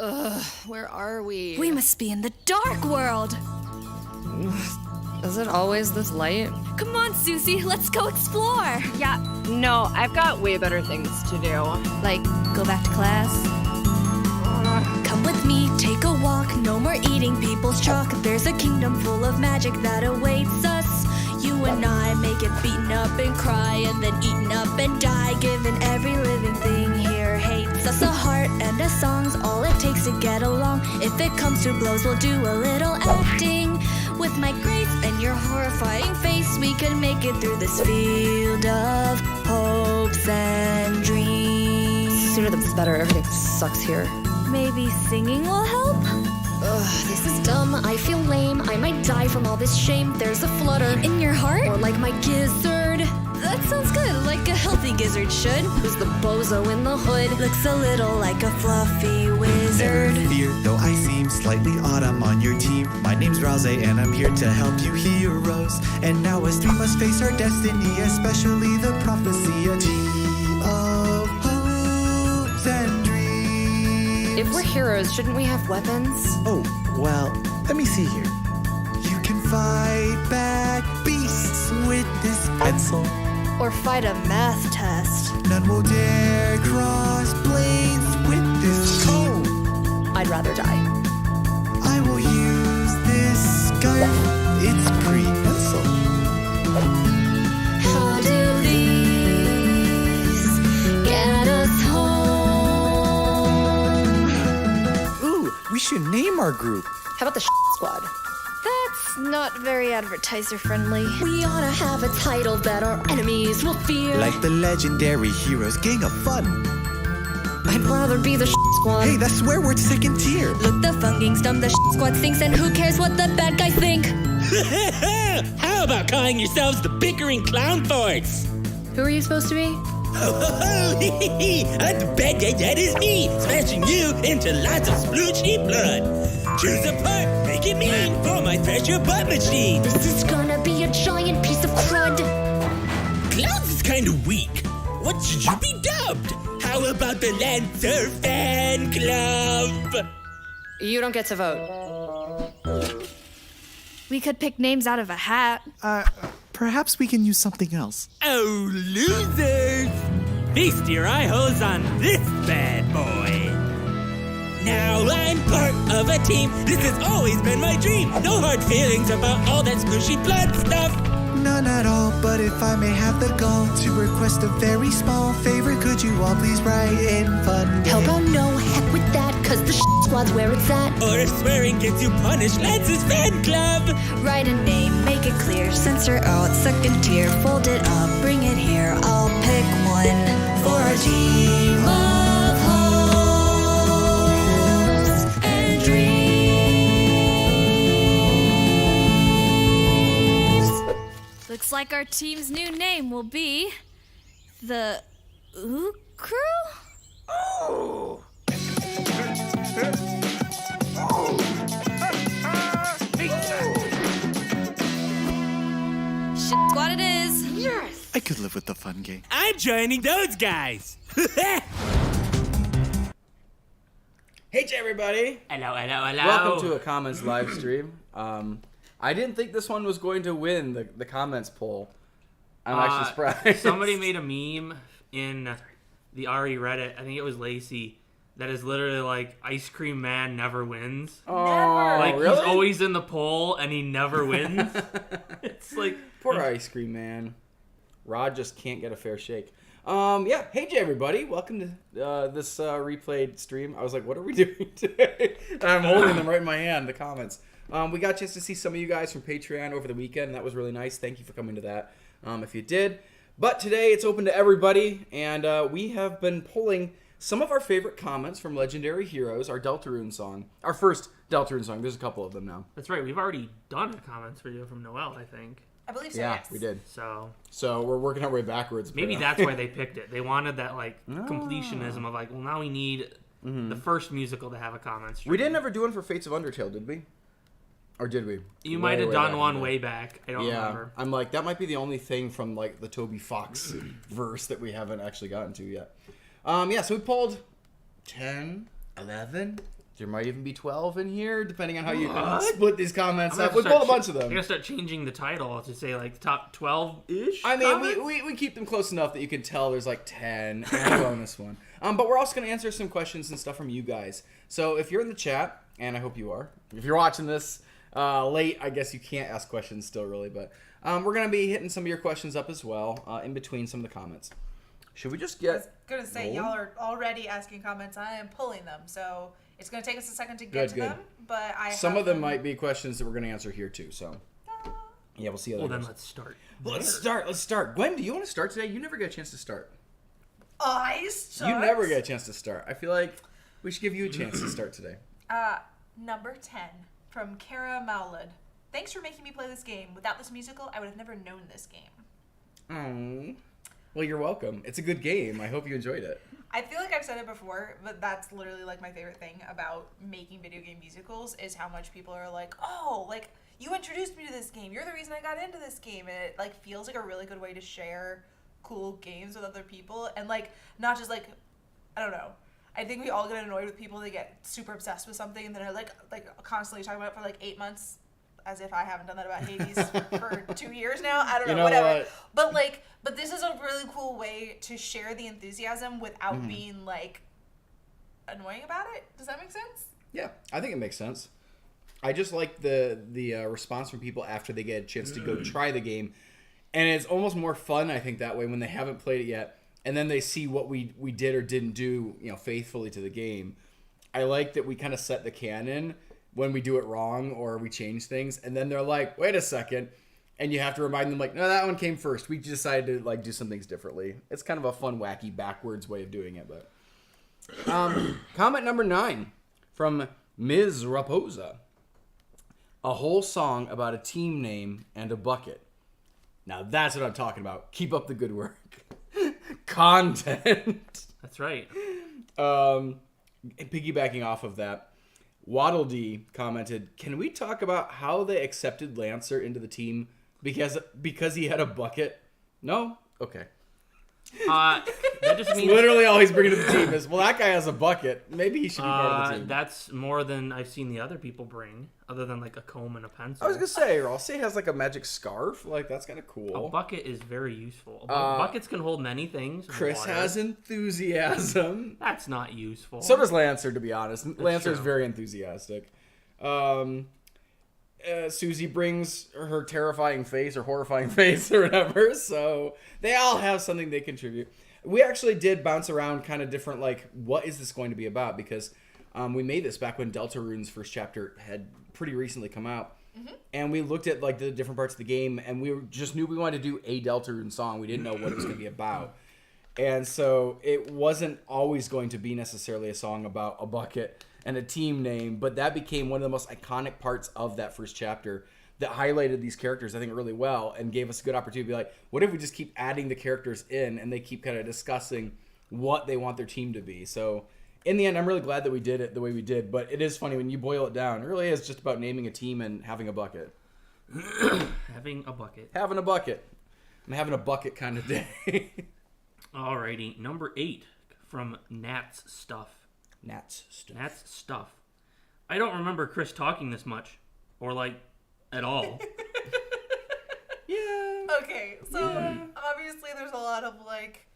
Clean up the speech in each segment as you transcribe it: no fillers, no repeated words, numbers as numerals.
Ugh, where are we? We must be in the dark world. Is it always this light? Come on, Susie, let's go explore. Yeah, no, I've got way better things to do. Like, go back to class? Come with me, take a walk. No more eating people's chalk. There's a kingdom full of magic that awaits us. You and I may get beaten up and cry, and then eaten up and die, given every living thing here hates us. A heart and a song's all it takes to get along. If it comes to blows, we'll do a little acting. With my grace and your horrifying face, we can make it through this field of hopes and dreams. Sooner the better, everything sucks here. Maybe singing will help? Ugh, this is dumb, I feel lame, I might die from all this shame. There's a flutter In your heart? or like my gizzard. That sounds good, like a healthy gizzard should. Who's the bozo in the hood? Looks a little like a fluffy wizard. Never fear, though I seem slightly odd, I'm on your team. My name's Raze and I'm here to help you heroes. And now as three must face our destiny, especially the prophecy, a team of hopes and dreams. If we're heroes, shouldn't we have weapons? Oh, well, let me see here. You can fight back beasts with this pencil. Or fight a math test. None will dare cross blades with this comb. I'd rather die. I will use this scarf. It's prehensile. How do these get us home? Ooh, we should name our group. How about the squad? That's not very advertiser friendly. We ought to have a title that our enemies will fear. Like the legendary heroes Gang of Fun. I'd rather be the squad. Hey, that's where we're second tier. Look, the funging's dumb, the squad stinks, and who cares what the bad guys think? How about calling yourselves the Bickering Clown Force? Who are you supposed to be? I'm the bad guy, that is me, smashing you into lots of sploochy blood. Choose a part, make it mean for my treasure butt machine. This is gonna be a giant piece of crud. Clowns is kind of weak. What should you be dubbed? How about the Lancer Fan Club? You don't get to vote. We could pick names out of a hat. Perhaps we can use something else. Oh, losers! Feast your eye holes on this bad boy. Now I'm part of a team. This has always been my dream. No hard feelings about all that squishy blood stuff. None at all, but if I may have the gall to request a very small favor, could you all please write in fun? How about no heck with that, cause the squad's where it's at. Or if swearing gets you punished, Lance's Fan Club. Write a name, make it clear, censor out, second tier, fold it up, bring it here. I'll pick one for our team of hopes and dreams. Looks like our team's new name will be the Ooh Crew? Oh. Shit squad it is. Yes! I could live with the fun gang. I'm joining those guys. Hey everybody! Hello. Welcome to a comments live stream. I didn't think this one was going to win the comments poll. I'm actually surprised. Somebody made a meme in the RE Reddit, I think it was Lacey, that is literally like, Ice Cream Man never wins. Oh, Like, really? he's always in the poll and he never wins. It's like... Poor Ice Cream Man. Rod just can't get a fair shake. Yeah, hey everybody, welcome to this replayed stream. I was like, what are we doing today? I'm holding them right in my hand, the comments. We got a chance to see some of you guys from Patreon over the weekend, and that was really nice. Thank you for coming to that, if you did. But today it's open to everybody, and we have been pulling some of our favorite comments from Legendary Heroes, our Deltarune song. Our first Deltarune song. There's a couple of them now. That's right, we've already done a comments video from Noelle, I think. I believe so, Yeah, yes. we did. So So we're working our way backwards. maybe that's why they picked it. They wanted that like completionism of like, well, now we need the first musical to have a comments stream. We didn't ever do one for Fates of Undertale, did we? Or did we? You might have Way done back one in the way day. back. I don't Yeah, remember. I'm like, that might be the only thing from like the Toby Fox verse that we haven't actually gotten to yet. Yeah, so we pulled 10, 11, There might even be 12 in here, depending on how you split these comments I'm up. gonna We pulled a start bunch of I them. gotta start changing the title to say like top 12-ish. I mean, comments? we keep them close enough that you can tell there's like 10 and a bonus one. But we're also going to answer some questions and stuff from you guys. So if you're in the chat, and I hope you are, if you're watching this late, I guess you can't ask questions still really, but we're going to be hitting some of your questions up as well in between some of the comments. Should we just I was get... gonna say, rolling? y'all are already asking comments. I am pulling them, so it's gonna take us a second to get to Good. them. But Some of them might be questions that we're going to answer here too, so... Yeah, we'll see how that Well, then goes. let's start. Let's start. Gwen, do you want to start today? You never get a chance to start. I start. You never get a chance to start. I feel like we should give you a chance to start today. Number 10 from Kara Maulid. Thanks for making me play this game. Without this musical, I would have never known this game. Oh, well, you're welcome. It's a good game. I hope you enjoyed it. I feel like I've said it before, but that's literally like my favorite thing about making video game musicals is how much people are like, oh, like you introduced me to this game. You're the reason I got into this game. And it like feels like a really good way to share cool games with other people and like not just like, I don't know. I think we all get annoyed with people that get super obsessed with something and then are like constantly talking about it for like 8 months, as if I haven't done that about Hades for 2 years now. I don't know, whatever. What? But this is a really cool way to share the enthusiasm without being like annoying about it. Does that make sense? Yeah, I think it makes sense. I just like the response from people after they get a chance to go try the game, and it's almost more fun, I think, that way when they haven't played it yet, and then they see what we did or didn't do, faithfully to the game. I like that we kind of set the canon when we do it wrong or we change things, and then they're like, wait a second, and you have to remind them like, no, that one came first. We decided to like do some things differently. It's kind of a fun, wacky, backwards way of doing it. But comment number 9 from Ms. Raposa. A whole song about a team name and a bucket. Now that's what I'm talking about. Keep up the good work. Content. That's right. Piggybacking off of that, Waddle D commented, "Can we talk about how they accepted Lancer into the team because he had a bucket?" No? Okay. That just means Literally all he's bringing to the team is, well, that guy has a bucket. Maybe he should be part of the team. that's more than I've seen the other people bring, other than like a comb and a pencil. I was going to say, Rossi has like a magic scarf. Like, that's kind of A cool. bucket is very useful. Buckets can hold many things. Chris Water. has enthusiasm. That's not useful. So does Lancer, to be honest. Lancer's true. very enthusiastic. Susie brings her terrifying face or horrifying face or whatever, so they all have something they contribute. We actually did bounce around kind of different, like, what is this going to be about? Because we made this back when Deltarune's first chapter had pretty recently come out. Mm-hmm. And we looked at, like, the different parts of the game, and we just knew we wanted to do a Deltarune song. We didn't know what it was going to be about. And so it wasn't always going to be necessarily a song about a bucket and a team name, but that became one of the most iconic parts of that first chapter that highlighted these characters, I think, really well and gave us a good opportunity to be like, what if we just keep adding the characters in and they keep kind of discussing what they want their team to be? So in the end, I'm really glad that we did it the way we did, but it is funny when you boil it down. It really is just about naming a team and having a bucket. Having a bucket. Having a bucket. I'm having a bucket kind of day. Alrighty, number 8 from Nat's Stuff. Nat's stuff. Nat's Stuff. I don't remember Chris talking this much, or like at all. Yeah. Okay, so obviously there's a lot of like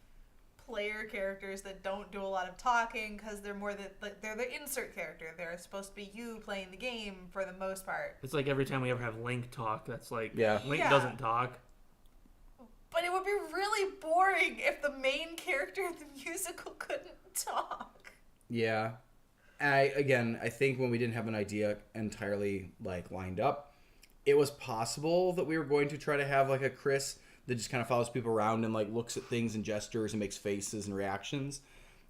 player characters that don't do a lot of talking because they're more they're the insert character. They're supposed to be you playing the game for the most part. It's like every time we ever have Link talk, that's like Link Yeah. doesn't talk. But it would be really boring if the main character of the musical couldn't talk. Yeah. I think when we didn't have an idea entirely like lined up, it was possible that we were going to try to have like a Chris that just kind of follows people around and like looks at things and gestures and makes faces and reactions.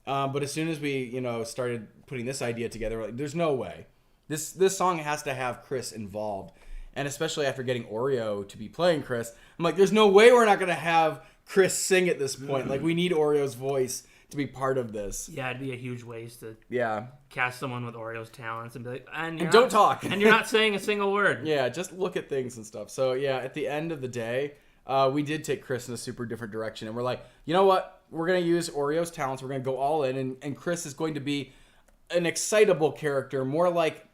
But as soon as we, started putting this idea together, we're like, there's no way. This song has to have Chris involved. And especially after getting Oreo to be playing Chris, I'm like, there's no way we're not going to have Chris sing at this point. Like, we need Oreo's voice to be part of this. Yeah, it'd be a huge waste to Yeah. cast someone with Oreo's talents and be like, and don't talk. And you're not saying a single word. Yeah, just look at things and stuff. So, yeah, at the end of the day, we did take Chris in a super different direction. And we're like, you know what? We're going to use Oreo's talents. We're going to go all in. And Chris is going to be an excitable character, more like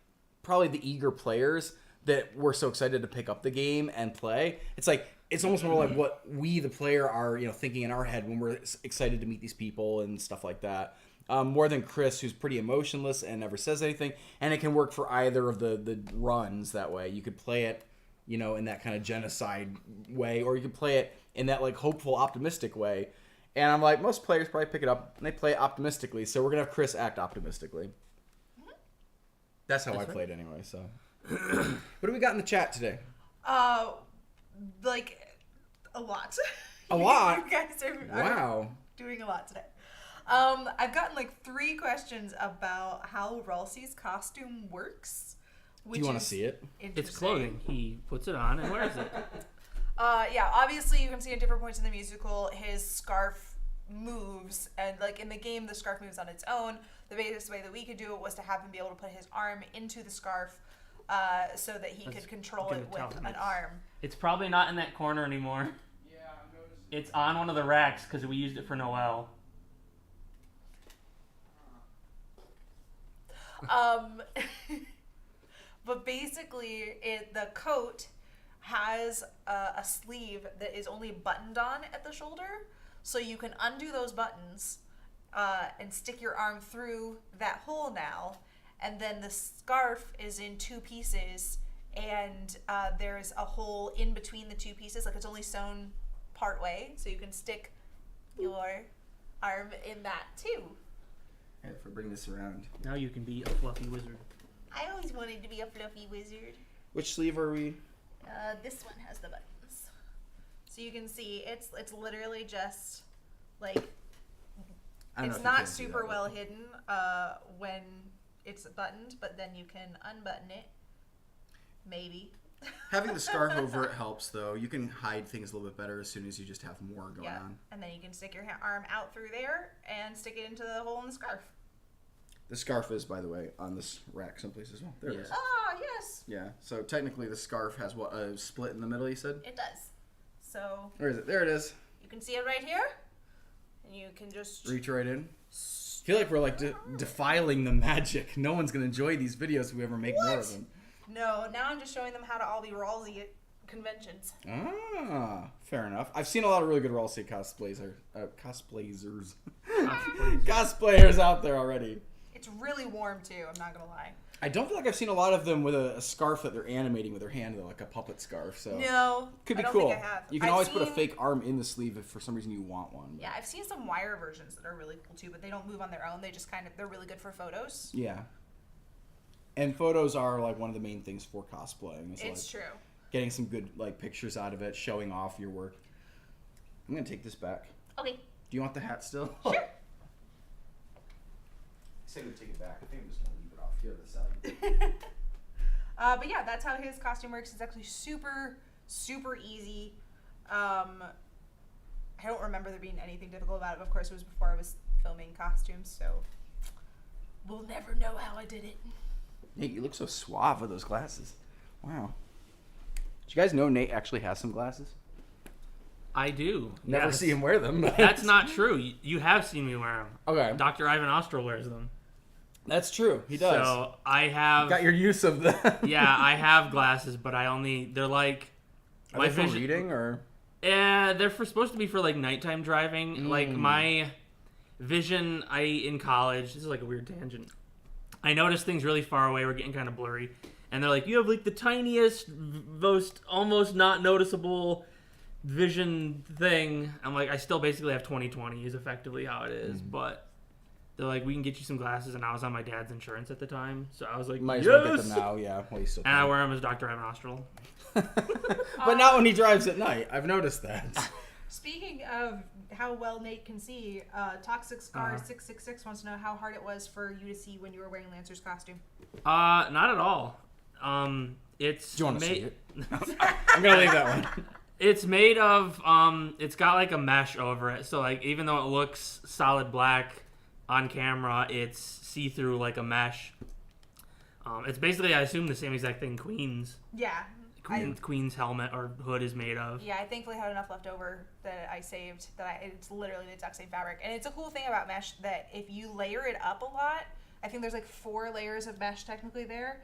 probably the eager players that were so excited to pick up the game and play. It's like it's almost more like what we, the player, are thinking in our head when we're excited to meet these people and stuff like that. More than Chris, who's pretty emotionless and never says anything. And it can work for either of the runs that way. You could play it, in that kind of genocide way, or you could play it in that like hopeful, optimistic way. And I'm like, most players probably pick it up and they play it optimistically. So we're gonna have Chris act optimistically. That's how I played anyway. So, what do we got in the chat today? Like a lot. A lot. You guys are doing a lot today. I've gotten like 3 questions about how Ralsei's costume works. Do you want to see it? It's clothing. He puts it on and wears it. Yeah, obviously you can see at different points in the musical his scarf moves, and like in the game the scarf moves on its own. The best way that we could do it was to have him be able to put his arm into the scarf so that he could control it with an arm. It's probably not in that corner anymore. Yeah, I'm noticing. It's on one of the racks because we used it for Noel. But basically, the coat has a sleeve that is only buttoned on at the shoulder, so you can undo those buttons and stick your arm through that hole now, and then the scarf is in 2 pieces, and there's a hole in between the 2 pieces, like it's only sewn part way, so you can stick your arm in that too. If I bring this around. Now you can be a fluffy wizard. I always wanted to be a fluffy wizard. Which sleeve are we? This one has the buttons. So you can see it's literally just like it's not super well hidden when it's buttoned, but then you can unbutton it. Maybe. Having the scarf over it helps, though. You can hide things a little bit better as soon as you just have more going on. And then you can stick your arm out through there and stick it into the hole in the scarf. The scarf is, by the way, on this rack someplace as well. There it is. Ah, yes. Yeah, so technically the scarf has what, a split in the middle, you said? It does. So... Where is it? There it is. You can see it right here. And you can just... Reach right in. I feel like we're like defiling the magic. No one's going to enjoy these videos if we ever make more of them. No, now I'm just showing them how to all be Ralsei at conventions. Ah, fair enough. I've seen a lot of really good Ralsei cosplayers out there already. It's really warm too, I'm not gonna lie. I don't feel like I've seen a lot of them with a scarf that they're animating with their hand, though, like a puppet scarf. So no, could be I don't cool. think I have. You can always put a fake arm in the sleeve if for some reason you want one. Yeah, I've seen some wire versions that are really cool too, but they don't move on their own. They just they're really good for photos. Yeah. And photos are like one of the main things for cosplaying. It's true. Getting some good like pictures out of it, showing off your work. I'm gonna take this back. Okay. Do you want the hat still? Sure. I say we take it back. I think I'm just gonna leave it off here to the side. But yeah, that's how his costume works. It's actually super, super easy. I don't remember there being anything difficult about it. Of course, it was before I was filming costumes, so we'll never know how I did it. Nate, you look so suave with those glasses. Wow. Did you guys know Nate actually has some glasses? I do. Never see him wear them. That's not true. You have seen me wear them. Okay. Dr. Ivan Ostral wears them. That's true. He does. So I have... Got your use of them. Yeah, I have glasses, but they're like... Are they for reading or... Yeah, they're supposed to be for like nighttime driving. Like my vision, in college, this is like a weird tangent. I noticed things really far away were getting kind of blurry. And they're like, you have like the tiniest, most almost not noticeable vision thing. I'm like, I still basically have 20/20 is effectively how it is. But they're like, we can get you some glasses. And I was on my dad's insurance at the time. So I was like, might as well get them now, yeah. Well, still and I wear them as Dr. Ivan Ostral. But not when he drives at night. I've noticed that. Speaking of how well Nate can see, Toxic Scar 666 wants to know how hard it was for you to see when you were wearing Lancer's costume. Not at all. It's Do you want to see it? I'm gonna leave that one. It's made of it's got like a mesh over it, so like even though it looks solid black on camera, it's see-through like a mesh. It's basically, I assume, the same exact thing Queen's Queen's helmet or hood is made of. Yeah, I thankfully had enough left over that I saved. It's literally the exact same fabric, and it's a cool thing about mesh that if you layer it up a lot, I think there's like 4 layers of mesh technically there.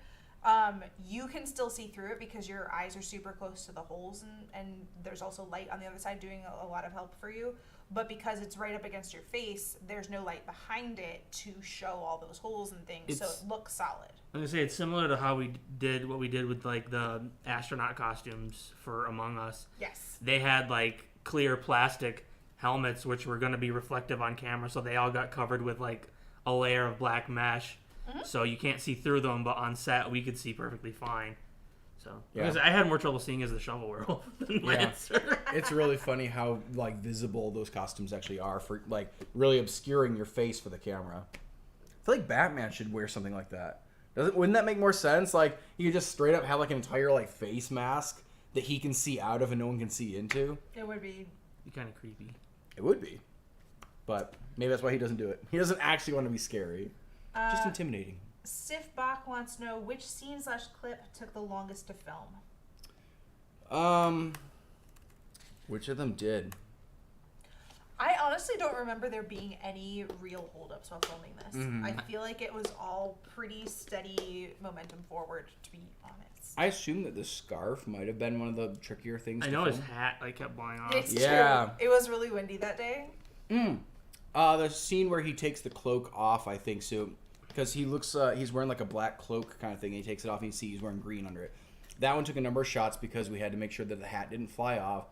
You can still see through it because your eyes are super close to the holes, and there's also light on the other side doing a lot of help for you. But because it's right up against your face, there's no light behind it to show all those holes and things, so it looks solid. I'm gonna say it's similar to how we did what we did with like the astronaut costumes for Among Us. Yes. They had like clear plastic helmets which were gonna be reflective on camera, so they all got covered with like a layer of black mesh, so you can't see through them. But on set, we could see perfectly fine. So because I had more trouble seeing as the Shovel World than Lancer. It's really funny how like visible those costumes actually are for like really obscuring your face for the camera. I feel like Batman should wear something like that. Wouldn't that make more sense? Like you could just straight up have like an entire like face mask that he can see out of and no one can see into. It would be Kind of creepy. It would be, but maybe that's why he doesn't do it. He doesn't actually want to be scary, just intimidating. Sif Bach wants to know which scene/clip took the longest to film. Which of them did? I honestly don't remember there being any real holdups while filming this. I feel like it was all pretty steady momentum forward, to be honest. I assume that the scarf might have been one of the trickier things. I to know film. his hat like kept blowing off. It's Yeah. true. It was really windy that day. The scene where he takes the cloak off, I think so, because he looks he's wearing like a black cloak kind of thing. And he takes it off, and you see he's wearing green under it. That one took a number of shots because we had to make sure that the hat didn't fly off,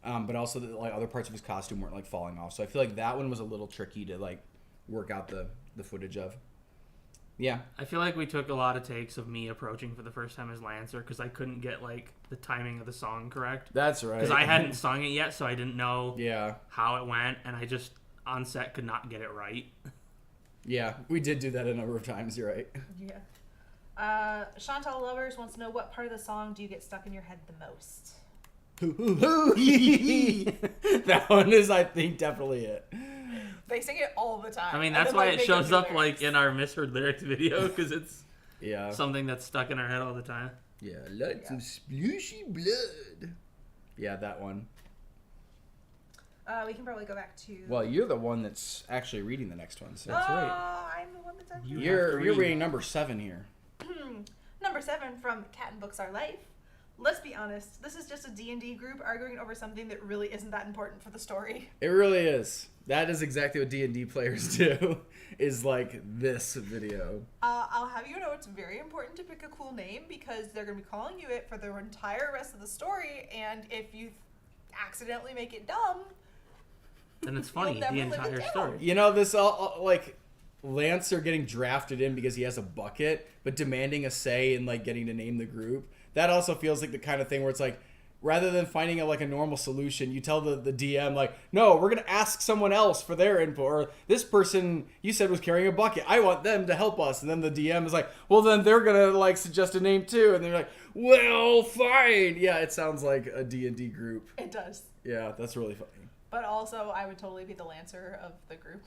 but also that like other parts of his costume weren't like falling off. So I feel like that one was a little tricky to like work out the footage of. Yeah, I feel like we took a lot of takes of me approaching for the first time as Lancer because I couldn't get like the timing of the song correct. that's right. Because I hadn't sung it yet, so I didn't know Yeah, how it went, and I just on set could not get it right. yeah, we did do that a number of times. You're right. Yeah. Chantal Lovers wants to know what part of the song do you get stuck in your head the most? That one is, I think, definitely it. They sing it all the time. I mean, And that's then, why like, it they go shows through up lyrics. like in our misheard lyrics video because it's Yeah. something that's stuck in our head all the time. Yeah, lots of splooshy blood. Yeah, that one. We can probably go back to. Well, you're the one that's actually reading the next one. So That's right. I'm the one that's actually. you're read. reading number 7 here. Number 7 from Cat and Books Our Life. Let's be honest, this is just a D&D group arguing over something that really isn't that important for the story. It really is. That is exactly what D&D players do. Is like this video. I'll have you know it's very important to pick a cool name because they're going to be calling you it for the entire rest of the story, and if you accidentally make it dumb, And it's funny, never the live it entire down. story. You know, this all like Lancer getting drafted in because he has a bucket, but demanding a say in like getting to name the group. That also feels like the kind of thing where it's like, rather than finding a normal solution, you tell the DM like, no, we're gonna ask someone else for their input. Or this person you said was carrying a bucket, I want them to help us. And then the DM is like, well, then they're gonna like suggest a name too. And they're like, well, fine. Yeah, it sounds like a D&D group. it does. Yeah, that's really funny. But also, I would totally be the Lancer of the group.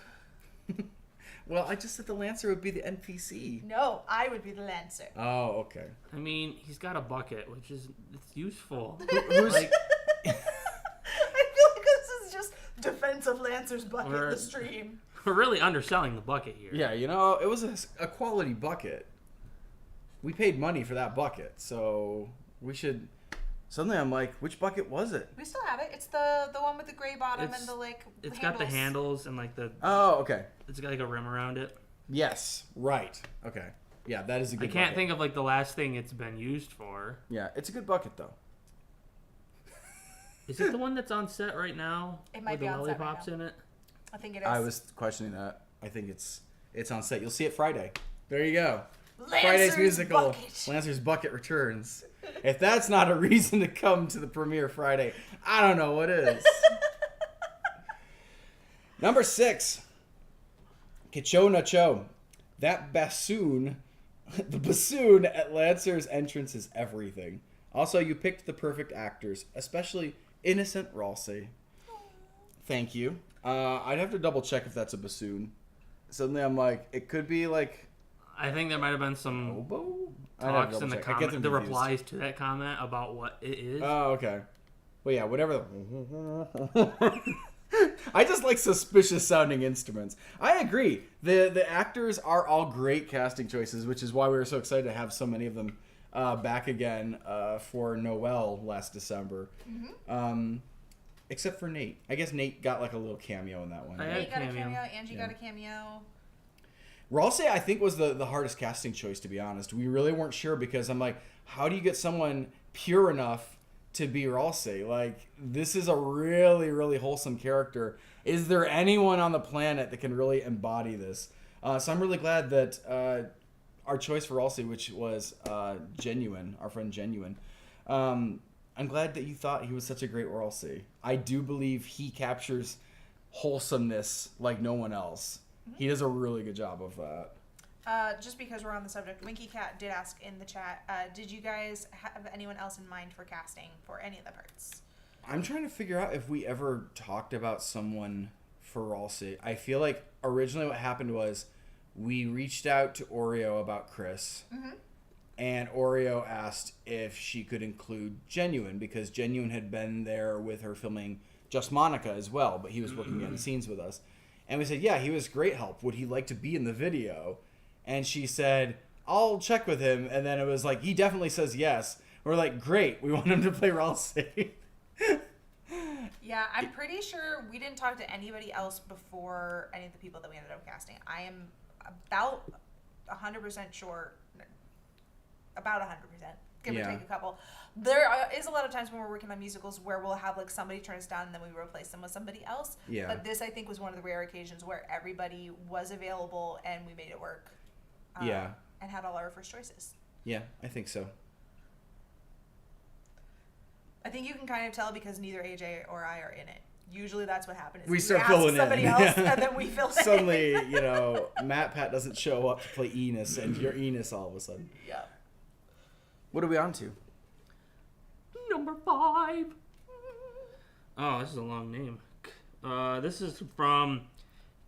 Well, I just said the Lancer would be the NPC. No, I would be the Lancer. Oh, okay. I mean, he's got a bucket, which is it's useful. Who's Like, I feel like this is just Defense of Lancer's bucket, Or- the stream. we're really underselling the bucket here. Yeah, you know, it was a quality bucket. We paid money for that bucket, so we should. Suddenly, I'm like, which bucket was it? We still have it. It's the one with the gray bottom It's- and the like. It's got the handles and like the Oh, okay. it's got like a rim around it. Yes, right. Okay. Yeah, that is a I good. can't bucket. think of like the last thing it's been used for. Yeah, it's a good bucket though. Is it the one that's on set right now? It might with be the on set right lollipops now. in it. I think it is. I was questioning that. I think it's on set. You'll see it Friday. There you go. Lancer's Friday's musical. bucket. Lancer's Bucket returns. If that's not a reason to come to the premiere Friday, I don't know what is. Number 6. Kicho Nacho. That bassoon, the bassoon at Lancer's entrance is everything. Also, you picked the perfect actors, especially Innocent Ralsei. Thank you. I'd have to double check if that's a bassoon. Suddenly I'm like, it could be like I think there might have been some oboe? I'd have to talks in the double check. I get them comment, the confused. replies to that comment about what it is. Oh, okay. Well, yeah, whatever. I just like suspicious sounding instruments. I agree. The actors are all great casting choices, which is why we were so excited to have so many of them back again for Noel last December. Except for Nate. I guess Nate got like a little cameo in that one. Nate got a cameo. Angie got a cameo. Ralsei, I think, was the hardest casting choice, to be honest. We really weren't sure because I'm like, how do you get someone pure enough to be Ralsei? Like, this is a really, really wholesome character. Is there anyone on the planet that can really embody this? So I'm really glad that our choice for Ralsei, which was Genuine, our friend Genuine, I'm glad that you thought he was such a great Ralsei. I do believe he captures wholesomeness like no one else. He does a really good job of that. Just because we're on the subject, Winky Cat did ask in the chat, did you guys have anyone else in mind for casting for any of the parts? I'm trying to figure out if we ever talked about someone for Ralsei. I feel like originally what happened was we reached out to Oreo about Chris, and Oreo asked if she could include Genuine because Genuine had been there with her filming Just Monica as well, but he was working behind the scenes with us. And we said, yeah, he was great help. Would he like to be in the video? And she said, I'll check with him. And then it was like, he definitely says yes. We're like, great. We want him to play Ralsei. Yeah, I'm pretty sure we didn't talk to anybody else before any of the people that we ended up casting. I am about 100% sure, about 100%, give or take a couple. There is a lot of times when we're working on musicals where we'll have like somebody turn us down and then we replace them with somebody else. Yeah. But this, I think, was one of the rare occasions where everybody was available and we made it work. Yeah. And had all our first choices. Yeah, I think so. I think you can kind of tell because neither AJ or I are in it. Usually that's what happens. We start ask filling somebody in. else and then we fill in. Suddenly, you know, Matt Pat doesn't show up to play Enos and you're Enos all of a sudden. Yeah. What are we on to? Number 5. Oh, this is a long name. This is from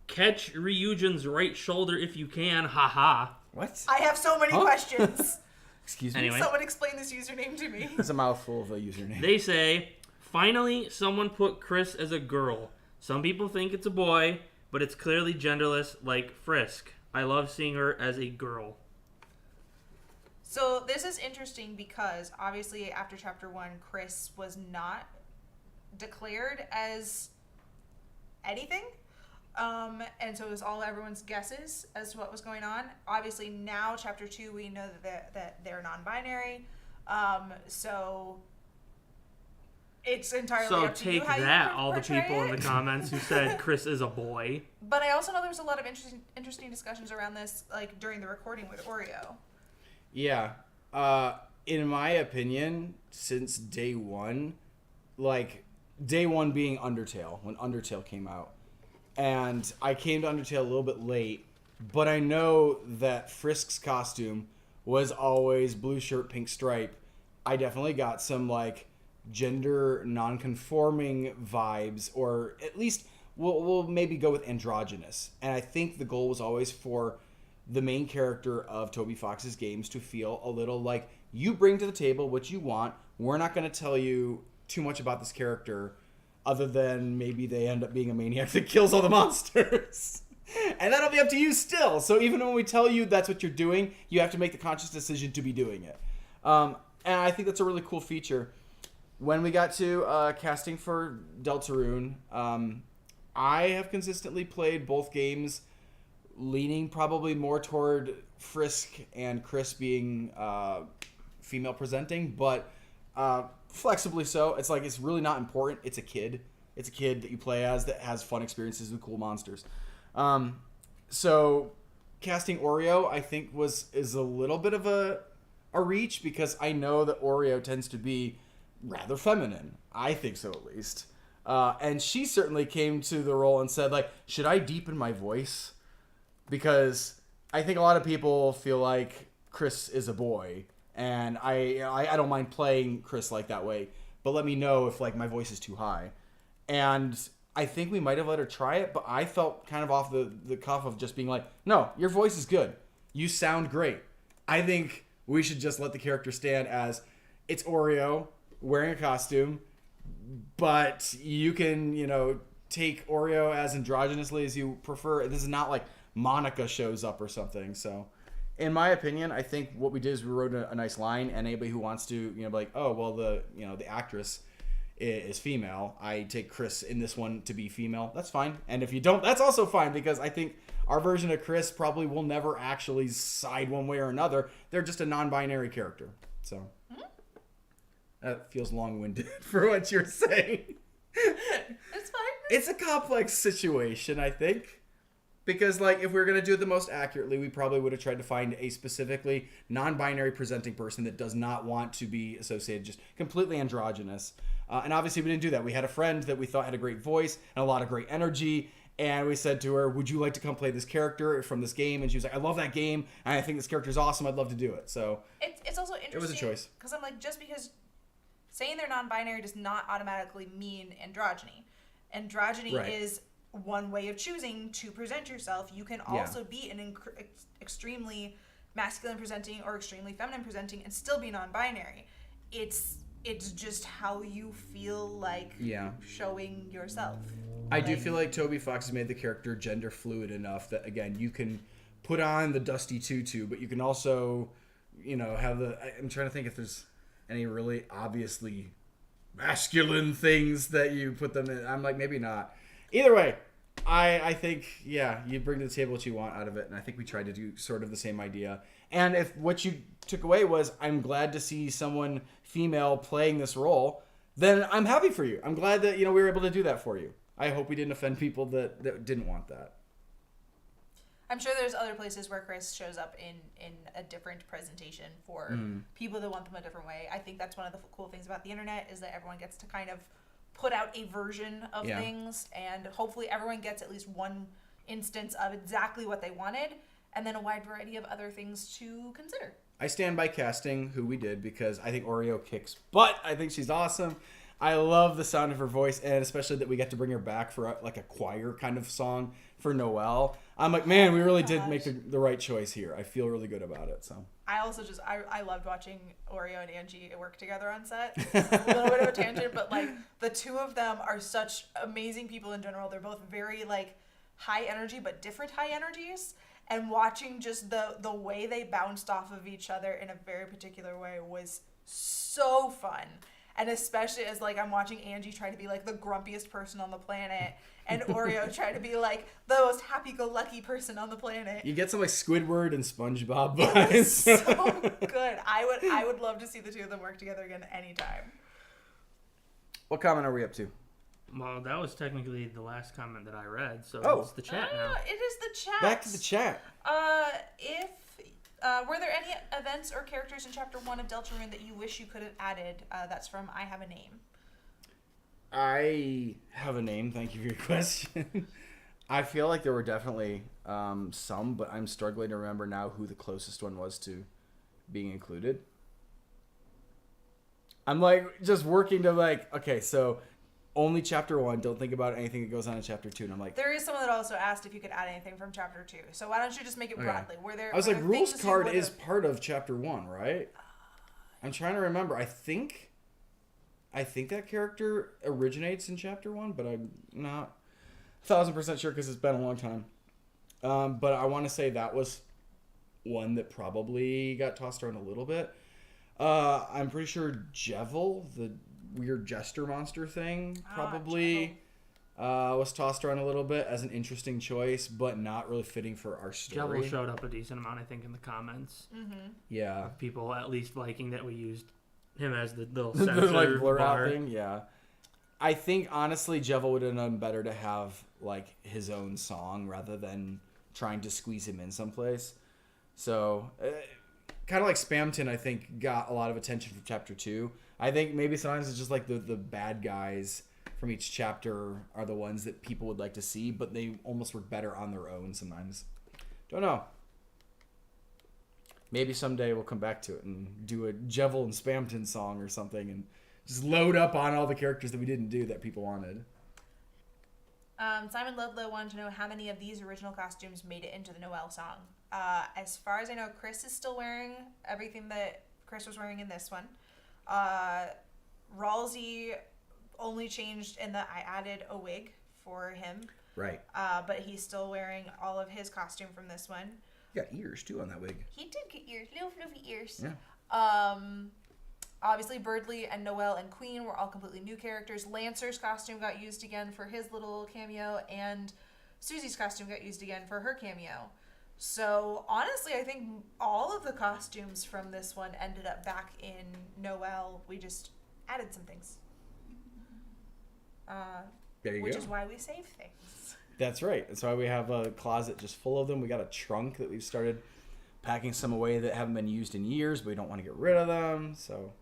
Catch Ryujin's Right Shoulder If You Can, haha. What? I have so many questions. Excuse me? Anyway. Someone explain this username to me. It's a mouthful of a username. They say, finally, someone put Chris as a girl. Some people think it's a boy, but it's clearly genderless, like Frisk. I love seeing her as a girl. So this is interesting because obviously after chapter 1, Chris was not declared as anything. And so it was all everyone's guesses as to what was going on. Obviously now chapter 2, we know that they're non-binary. So it's entirely up to you take how that, you all the portray people in it. the comments who said Chris is a boy. But I also know there was a lot of interesting discussions around this, like during the recording with Oreo. Yeah. In my opinion, since day one, like day one being Undertale, when Undertale came out, and I came to Undertale a little bit late, but I know that Frisk's costume was always blue shirt, pink stripe. I definitely got some like gender non-conforming vibes, or at least we'll maybe go with androgynous. And I think the goal was always for the main character of Toby Fox's games to feel a little like, you bring to the table what you want. We're not going to tell you too much about this character other than maybe they end up being a maniac that kills all the monsters. And that'll be up to you still. So even when we tell you that's what you're doing, you have to make the conscious decision to be doing it. And I think that's a really cool feature. When we got to casting for Deltarune, I have consistently played both games leaning probably more toward Frisk and Chris being female presenting, but flexibly so. It's like, it's really not important. It's a kid. It's a kid that you play as that has fun experiences with cool monsters. So casting Oreo, I think is a little bit of a reach because I know that Oreo tends to be rather feminine. I think so, at least. And she certainly came to the role and said, like, should I deepen my voice? Because I think a lot of people feel like Chris is a boy, and I don't mind playing Chris like that way, but let me know if like my voice is too high. And I think we might have let her try it, but I felt kind of off the cuff of just being like, no, your voice is good. You sound great. I think we should just let the character stand as it's Oreo wearing a costume, but you can, take Oreo as androgynously as you prefer. This is not like Monica shows up or something. So, in my opinion, I think what we did is we wrote a nice line, and anybody who wants to, be like, oh, well, the actress is female. I take Chris in this one to be female. That's fine. And if you don't, that's also fine, because I think our version of Chris probably will never actually side one way or another. They're just a non-binary character. So that feels long-winded for what you're saying. It's fine. It's a complex situation, I think. Because, like, if we were going to do it the most accurately, we probably would have tried to find a specifically non-binary presenting person that does not want to be associated, just completely androgynous. And obviously we didn't do that. We had a friend that we thought had a great voice and a lot of great energy. And we said to her, would you like to come play this character from this game? And she was like, I love that game. And I think this character is awesome. I'd love to do it. So it's also interesting. It was a choice. Because I'm like, just because saying they're non-binary does not automatically mean androgyny. Androgyny Right. is one way of choosing to present yourself. You can also be an extremely masculine presenting or extremely feminine presenting and still be non-binary. It's just how you feel like showing yourself. I do feel like Toby Fox has made the character gender fluid enough that, again, you can put on the dusty tutu, but you can also, have I'm trying to think if there's any really obviously masculine things that you put them in. I'm like, maybe not. Either way, I think, you bring to the table what you want out of it, and I think we tried to do sort of the same idea. And if what you took away was, I'm glad to see someone female playing this role, then I'm happy for you. I'm glad that, we were able to do that for you. I hope we didn't offend people that didn't want that. I'm sure there's other places where Chris shows up in a different presentation for people that want them a different way. I think that's one of the cool things about the internet is that everyone gets to kind of put out a version of things, and hopefully everyone gets at least one instance of exactly what they wanted, and then a wide variety of other things to consider. I stand by casting who we did because I think Oreo kicks butt. I think she's awesome. I love the sound of her voice, and especially that we get to bring her back for a choir kind of song for Noelle. I'm like, man, we really did make the right choice here. I feel really good about it. So I also I loved watching Oreo and Angie work together on set. A little bit of a tangent, but like the two of them are such amazing people in general. They're both very like high energy, but different high energies. And watching just the way they bounced off of each other in a very particular way was so fun. And especially as like I'm watching Angie try to be like the grumpiest person on the planet, and Oreo try to be like the most happy-go-lucky person on the planet. You get some like Squidward and SpongeBob vibes. vibes. So good. I would love to see the two of them work together again anytime. What comment are we up to? Well, that was technically the last comment that I read, so Oh. it's the chat now. It is the chat. Back to the chat. Were there any events or characters in Chapter 1 of Deltarune that you wish you could have added? That's from I Have a Name. I have a name. Thank you for your question. I feel like there were definitely some, but I'm struggling to remember now who the closest one was to being included. I'm like just working to like, okay, so only Chapter 1. Don't think about anything that goes on in Chapter 2. And I'm like, there is someone that also asked if you could add anything from Chapter 2. So why don't you just make it broadly? Were there? I was were like, there rules things you card would've- is part of Chapter 1, right? I'm trying to remember. I think that character originates in Chapter 1, but I'm not 1,000% sure because it's been a long time. But I want to say that was one that probably got tossed around a little bit. I'm pretty sure Jevil, the weird jester monster thing, probably was tossed around a little bit as an interesting choice, but not really fitting for our story. Jevil showed up a decent amount, I think, in the comments. Mm-hmm. Yeah. Of people at least liking that we used him as the little The censor like blur out bar. thing, yeah. I think honestly, Jevil would have done better to have like his own song rather than trying to squeeze him in someplace. So, kind of like Spamton, I think got a lot of attention from Chapter 2. I think maybe sometimes it's just like the bad guys from each chapter are the ones that people would like to see, but they almost work better on their own sometimes. Don't know. Maybe someday we'll come back to it and do a Jevil and Spamton song or something and just load up on all the characters that we didn't do that people wanted. Simon Ludlow wanted to know how many of these original costumes made it into the Noelle song. As far as I know, Chris is still wearing everything that Chris was wearing in this one. Ralsei only changed in that I added a wig for him. Right. But he's still wearing all of his costume from this one. You got ears too on that wig. He did get ears, little fluffy ears. Yeah. Obviously, Birdly and Noelle and Queen were all completely new characters. Lancer's costume got used again for his little cameo, and Susie's costume got used again for her cameo. So, honestly, I think all of the costumes from this one ended up back in Noelle. We just added some things. There you which go. is why we save things. That's right. That's why we have a closet just full of them. We got a trunk that we've started packing some away that haven't been used in years, but we don't want to get rid of them. So,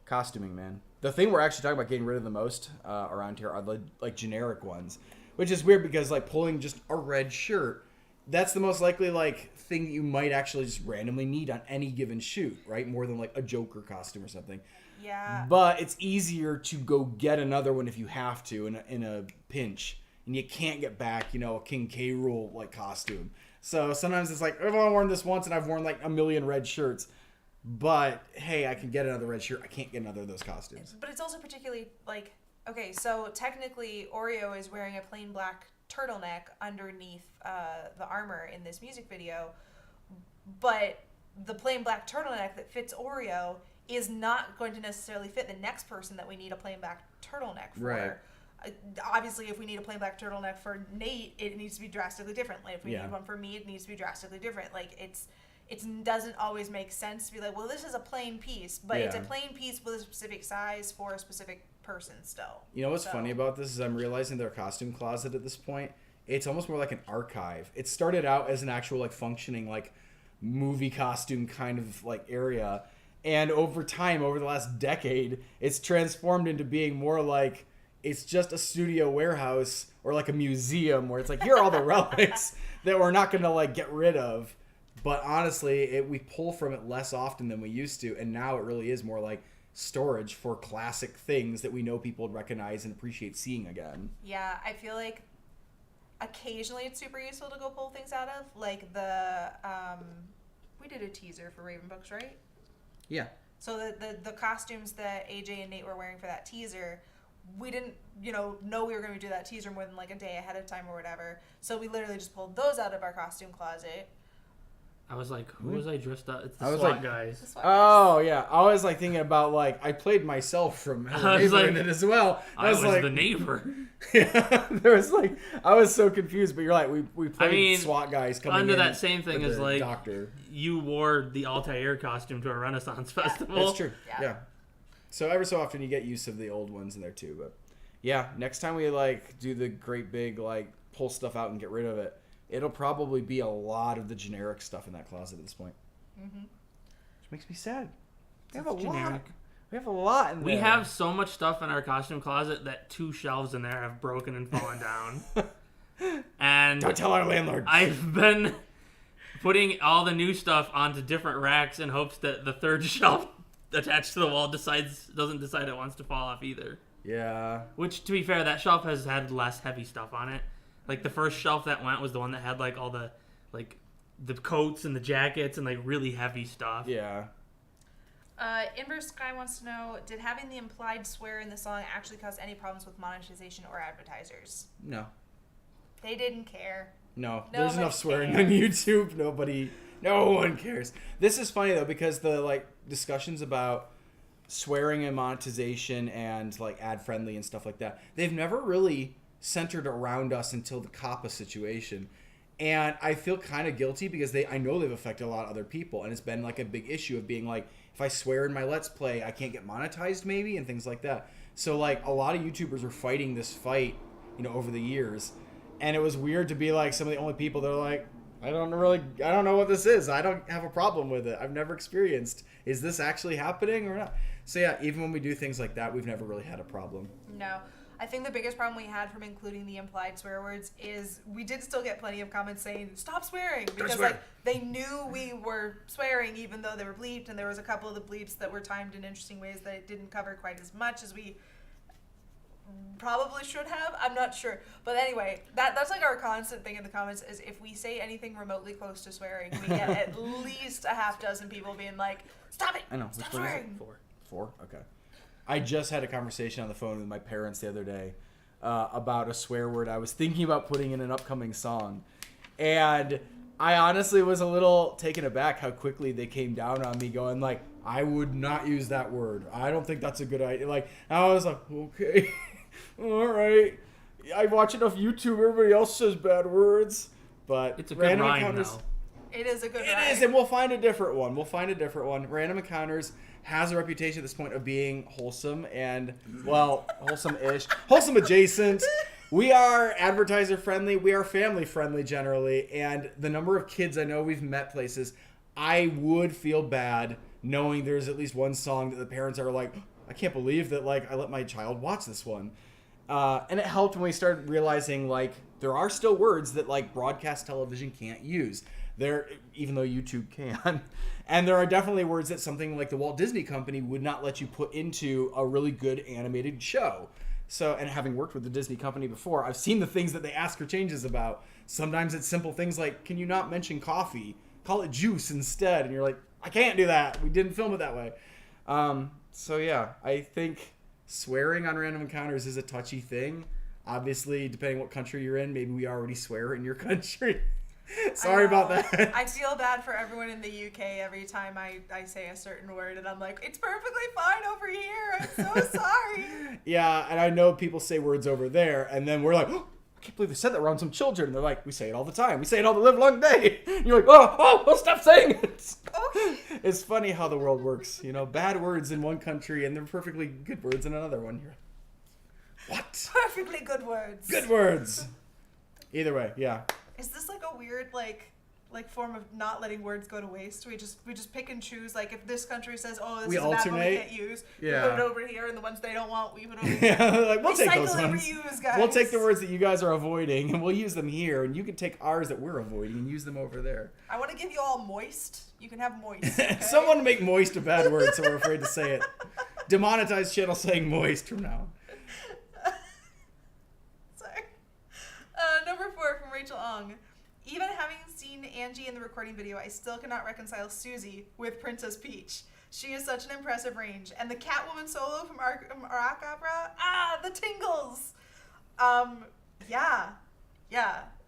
costuming, man. The thing we're actually talking about getting rid of the most around here are the like generic ones, which is weird because like pulling just a red shirt, that's the most likely like thing that you might actually just randomly need on any given shoot, right? More than like a Joker costume or something. Yeah. But it's easier to go get another one if you have to in a pinch, and you can't get back, you know, a King K. Rool like costume. So sometimes it's like, I've only worn this once and I've worn like a million red shirts. But hey, I can get another red shirt. I can't get another of those costumes. But it's also particularly like, okay, so technically Oreo is wearing a plain black turtleneck underneath the armor in this music video, but the plain black turtleneck that fits Oreo is not going to necessarily fit the next person that we need a plain black turtleneck for. Right. Obviously, if we need a plain black turtleneck for Nate, it needs to be drastically different. Like if we need one for me, it needs to be drastically different. Like it doesn't always make sense to be like, well, this is a plain piece, but it's a plain piece with a specific size for a specific person still. You know what's funny about this is I'm realizing their costume closet at this point, it's almost more like an archive. It started out as an actual like functioning like movie costume kind of like area, and over time, over the last decade, it's transformed into being more like it's just a studio warehouse or like a museum where it's like, here are all the relics that we're not going to like get rid of. But honestly, we pull from it less often than we used to. And now it really is more like storage for classic things that we know people would recognize and appreciate seeing again. Yeah, I feel like occasionally it's super useful to go pull things out of. Like the, we did a teaser for Raven Books, right? Yeah. So the costumes that AJ and Nate were wearing for that teaser, we didn't, know we were going to do that teaser more than like a day ahead of time or whatever. So we literally just pulled those out of our costume closet. I was like, who was I dressed up? It's the I was SWAT like, guys. Oh, yeah. I was like thinking about like, I played myself from I was neighbor like, in it as well. I was like, the neighbor. Yeah, there was like, I was so confused, but you're like, we played SWAT guys coming under in that same thing with as the like, doctor. You wore the Altair costume to a Renaissance festival. That's true. Yeah. So every so often you get use of the old ones in there too, but yeah, next time we like do the great big like pull stuff out and get rid of it, it'll probably be a lot of the generic stuff in that closet at this point. Mm-hmm. Which makes me sad. We have a lot. We have a lot in there. We have so much stuff in our costume closet that 2 shelves in there have broken and fallen down. And don't tell our landlord. I've been putting all the new stuff onto different racks in hopes that the third shelf attached to the wall doesn't decide it wants to fall off either. Yeah. Which, to be fair, that shelf has had less heavy stuff on it. Like the first shelf that went was the one that had like all the the coats and the jackets and like really heavy stuff. Yeah. Inverse Sky wants to know, did having the implied swear in the song actually cause any problems with monetization or advertisers? No. They didn't care. No. There's enough swearing on YouTube. No one cares. This is funny though because the like discussions about swearing and monetization and like ad friendly and stuff like that, they've never really centered around us until the COPPA situation. And I feel kind of guilty because I know they've affected a lot of other people, and it's been like a big issue of being like, if I swear in my Let's Play, I can't get monetized maybe, and things like that. So like a lot of YouTubers were fighting this fight, over the years. And it was weird to be like some of the only people that are like, I don't know what this is. I don't have a problem with it. I've never experienced. Is this actually happening or not? So yeah, even when we do things like that, we've never really had a problem. No. I think the biggest problem we had from including the implied swear words is we did still get plenty of comments saying, stop swearing, because like they knew we were swearing even though they were bleeped, and there was a couple of the bleeps that were timed in interesting ways that it didn't cover quite as much as we probably should have. I'm not sure. But anyway, that's like our constant thing in the comments is if we say anything remotely close to swearing, we get at least a half dozen people being like, stop it! I know. Stop Which one swearing! is it? 4? Okay. I just had a conversation on the phone with my parents the other day about a swear word I was thinking about putting in an upcoming song. And I honestly was a little taken aback how quickly they came down on me going like, I would not use that word. I don't think that's a good idea. Like, I was like, okay, all right. I watch enough YouTube. Everybody else says bad words. But It's a good Random rhyme, Encounters, though. It is a good it ride. is, and we'll find a different one. Random Encounters has a reputation at this point of being wholesome and, well, wholesome-ish, wholesome adjacent. We are advertiser friendly. We are family friendly generally. And the number of kids I know we've met places, I would feel bad knowing there's at least one song that the parents are like, I can't believe that like I let my child watch this one. And it helped when we started realizing like there are still words that like broadcast television can't use. There, even though YouTube can. And there are definitely words that something like the Walt Disney Company would not let you put into a really good animated show. So, and having worked with the Disney Company before, I've seen the things that they ask for changes about. Sometimes it's simple things like, can you not mention coffee? Call it juice instead. And you're like, I can't do that. We didn't film it that way. So yeah, I think swearing on Random Encounters is a touchy thing. Obviously, depending what country you're in, maybe we already swear in your country. Sorry about that. I feel bad for everyone in the UK every time I say a certain word, and I'm like, it's perfectly fine over here. I'm so sorry. Yeah, and I know people say words over there, and then we're like, oh, I can't believe they said that around some children. And they're like, we say it all the time. We say it all the live long day. And you're like, oh, stop saying it. Okay. It's funny how the world works. You know, bad words in one country, and they're perfectly good words in another one. You're like, what? Perfectly good words. Good words. Either way, yeah. Is this like a weird like form of not letting words go to waste? We just pick and choose. Like if this country says, "Oh, this We is a bad one we alternate. can't use," Yeah. we put it over here, and the ones they don't want, we put over here. Yeah, like we'll take Recycle those and ones. reuse, guys. We'll take the words that you guys are avoiding, and we'll use them here, and you can take ours that we're avoiding and use them over there. I want to give you all moist. You can have moist. Okay? Someone make moist a bad word, so we're afraid to say it. Demonetized channel saying moist from now. Sorry. Number 4 from Rachel Ong. Even having seen Angie in the recording video, I still cannot reconcile Susie with Princess Peach. She is such an impressive range. And the Catwoman solo from Rock Opera, the tingles. Yeah.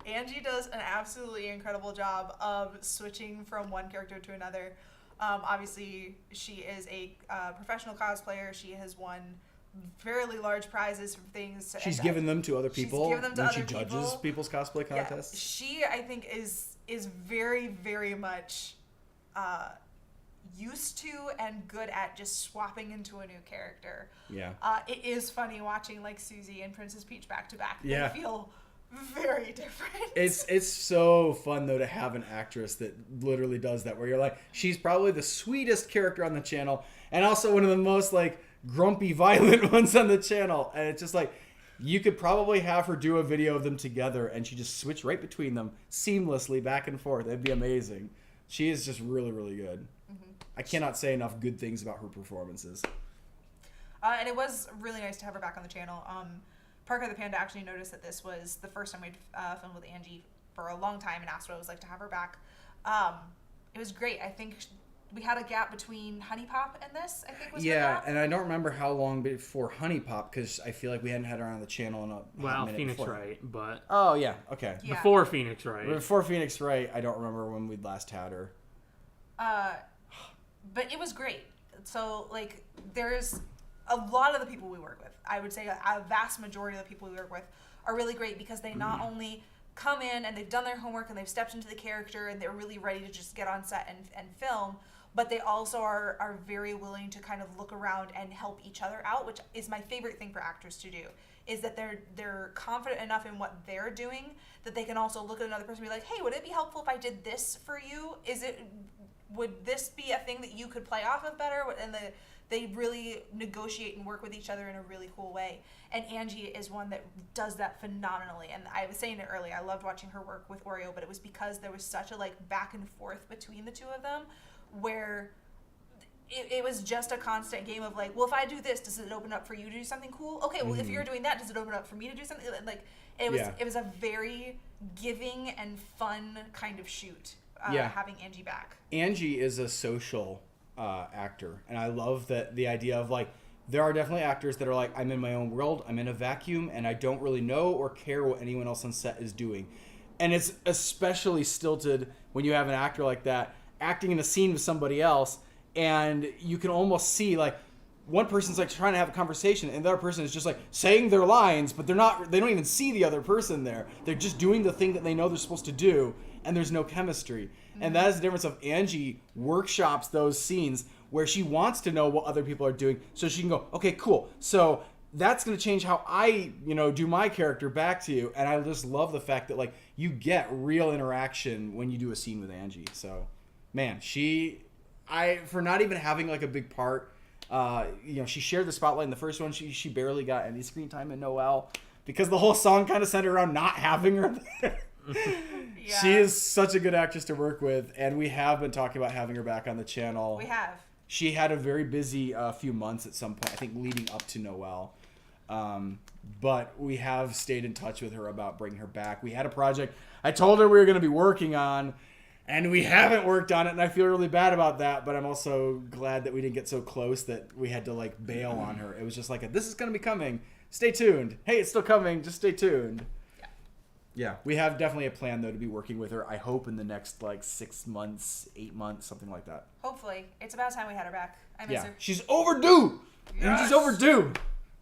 Angie does an absolutely incredible job of switching from one character to another. Obviously, she is a professional cosplayer. She has won fairly large prizes from things. She's given them to other people given them to when other she judges people. people's cosplay contests. She, I think, is very, very much used to and good at just swapping into a new character. Yeah. It is funny watching like Susie and Princess Peach back to back. Yeah. They feel very different. It's so fun though to have an actress that literally does that, where you're like, she's probably the sweetest character on the channel, and also one of the most like grumpy, violent ones on the channel, and it's just like you could probably have her do a video of them together, and she just switch right between them seamlessly back and forth. It'd be amazing. She is just really, really good. Mm-hmm. I cannot say enough good things about her performances. And it was really nice to have her back on the channel. Parker the Panda actually noticed that this was the first time we'd filmed with Angie for a long time and asked what it was like to have her back. It was great. I think we had a gap between Honey Pop and this, I think was the gap. And I don't remember how long before Honey Pop, because I feel like we hadn't had her on the channel in a hot minute Phoenix before. Wright, but Oh, yeah, okay. Yeah. before Phoenix Wright. Before Phoenix Wright, I don't remember when we'd last had her. But it was great. So, like, there's a lot of the people we work with, I would say a vast majority of the people we work with are really great because they not only come in and they've done their homework and they've stepped into the character and they're really ready to just get on set and film, but they also are very willing to kind of look around and help each other out, which is my favorite thing for actors to do, is that they're confident enough in what they're doing that they can also look at another person and be like, hey, would it be helpful if I did this for you? Would this be a thing that you could play off of better? And they really negotiate and work with each other in a really cool way. And Angie is one that does that phenomenally. And I was saying it earlier, I loved watching her work with Oreo, but it was because there was such a like back and forth between the two of them where it was just a constant game of like, well, if I do this, does it open up for you to do something cool? Okay, well, if you're doing that, does it open up for me to do something? Like it was a very giving and fun kind of shoot. Having Angie back. Angie is a social actor, and I love that the idea of like there are definitely actors that are like, I'm in my own world, I'm in a vacuum, and I don't really know or care what anyone else on set is doing. And it's especially stilted when you have an actor like that acting in a scene with somebody else, and you can almost see, like, one person's like trying to have a conversation, and the other person is just like saying their lines, but they don't even see the other person there. They're just doing the thing that they know they're supposed to do, and there's no chemistry. And that is the difference of Angie workshops those scenes where she wants to know what other people are doing, so she can go, okay, cool. So that's going to change how I, do my character back to you. And I just love the fact that, like, you get real interaction when you do a scene with Angie. So, man, for not even having, like, a big part, she shared the spotlight in the first one. She barely got any screen time in Noelle because the whole song kind of centered around not having her there. Yeah. She is such a good actress to work with, and we have been talking about having her back on the channel. We have. She had a very busy few months at some point, I think, leading up to Noelle. But we have stayed in touch with her about bringing her back. We had a project I told her we were going to be working on, and we haven't worked on it, and I feel really bad about that, but I'm also glad that we didn't get so close that we had to, like, bail on her. It was just like, this is going to be coming. Stay tuned. Hey, it's still coming. Just stay tuned. Yeah, we have definitely a plan, though, to be working with her, I hope, in the next, 6 months, 8 months, something like that. Hopefully. It's about time we had her back. I miss her. She's overdue! Yes. And she's overdue!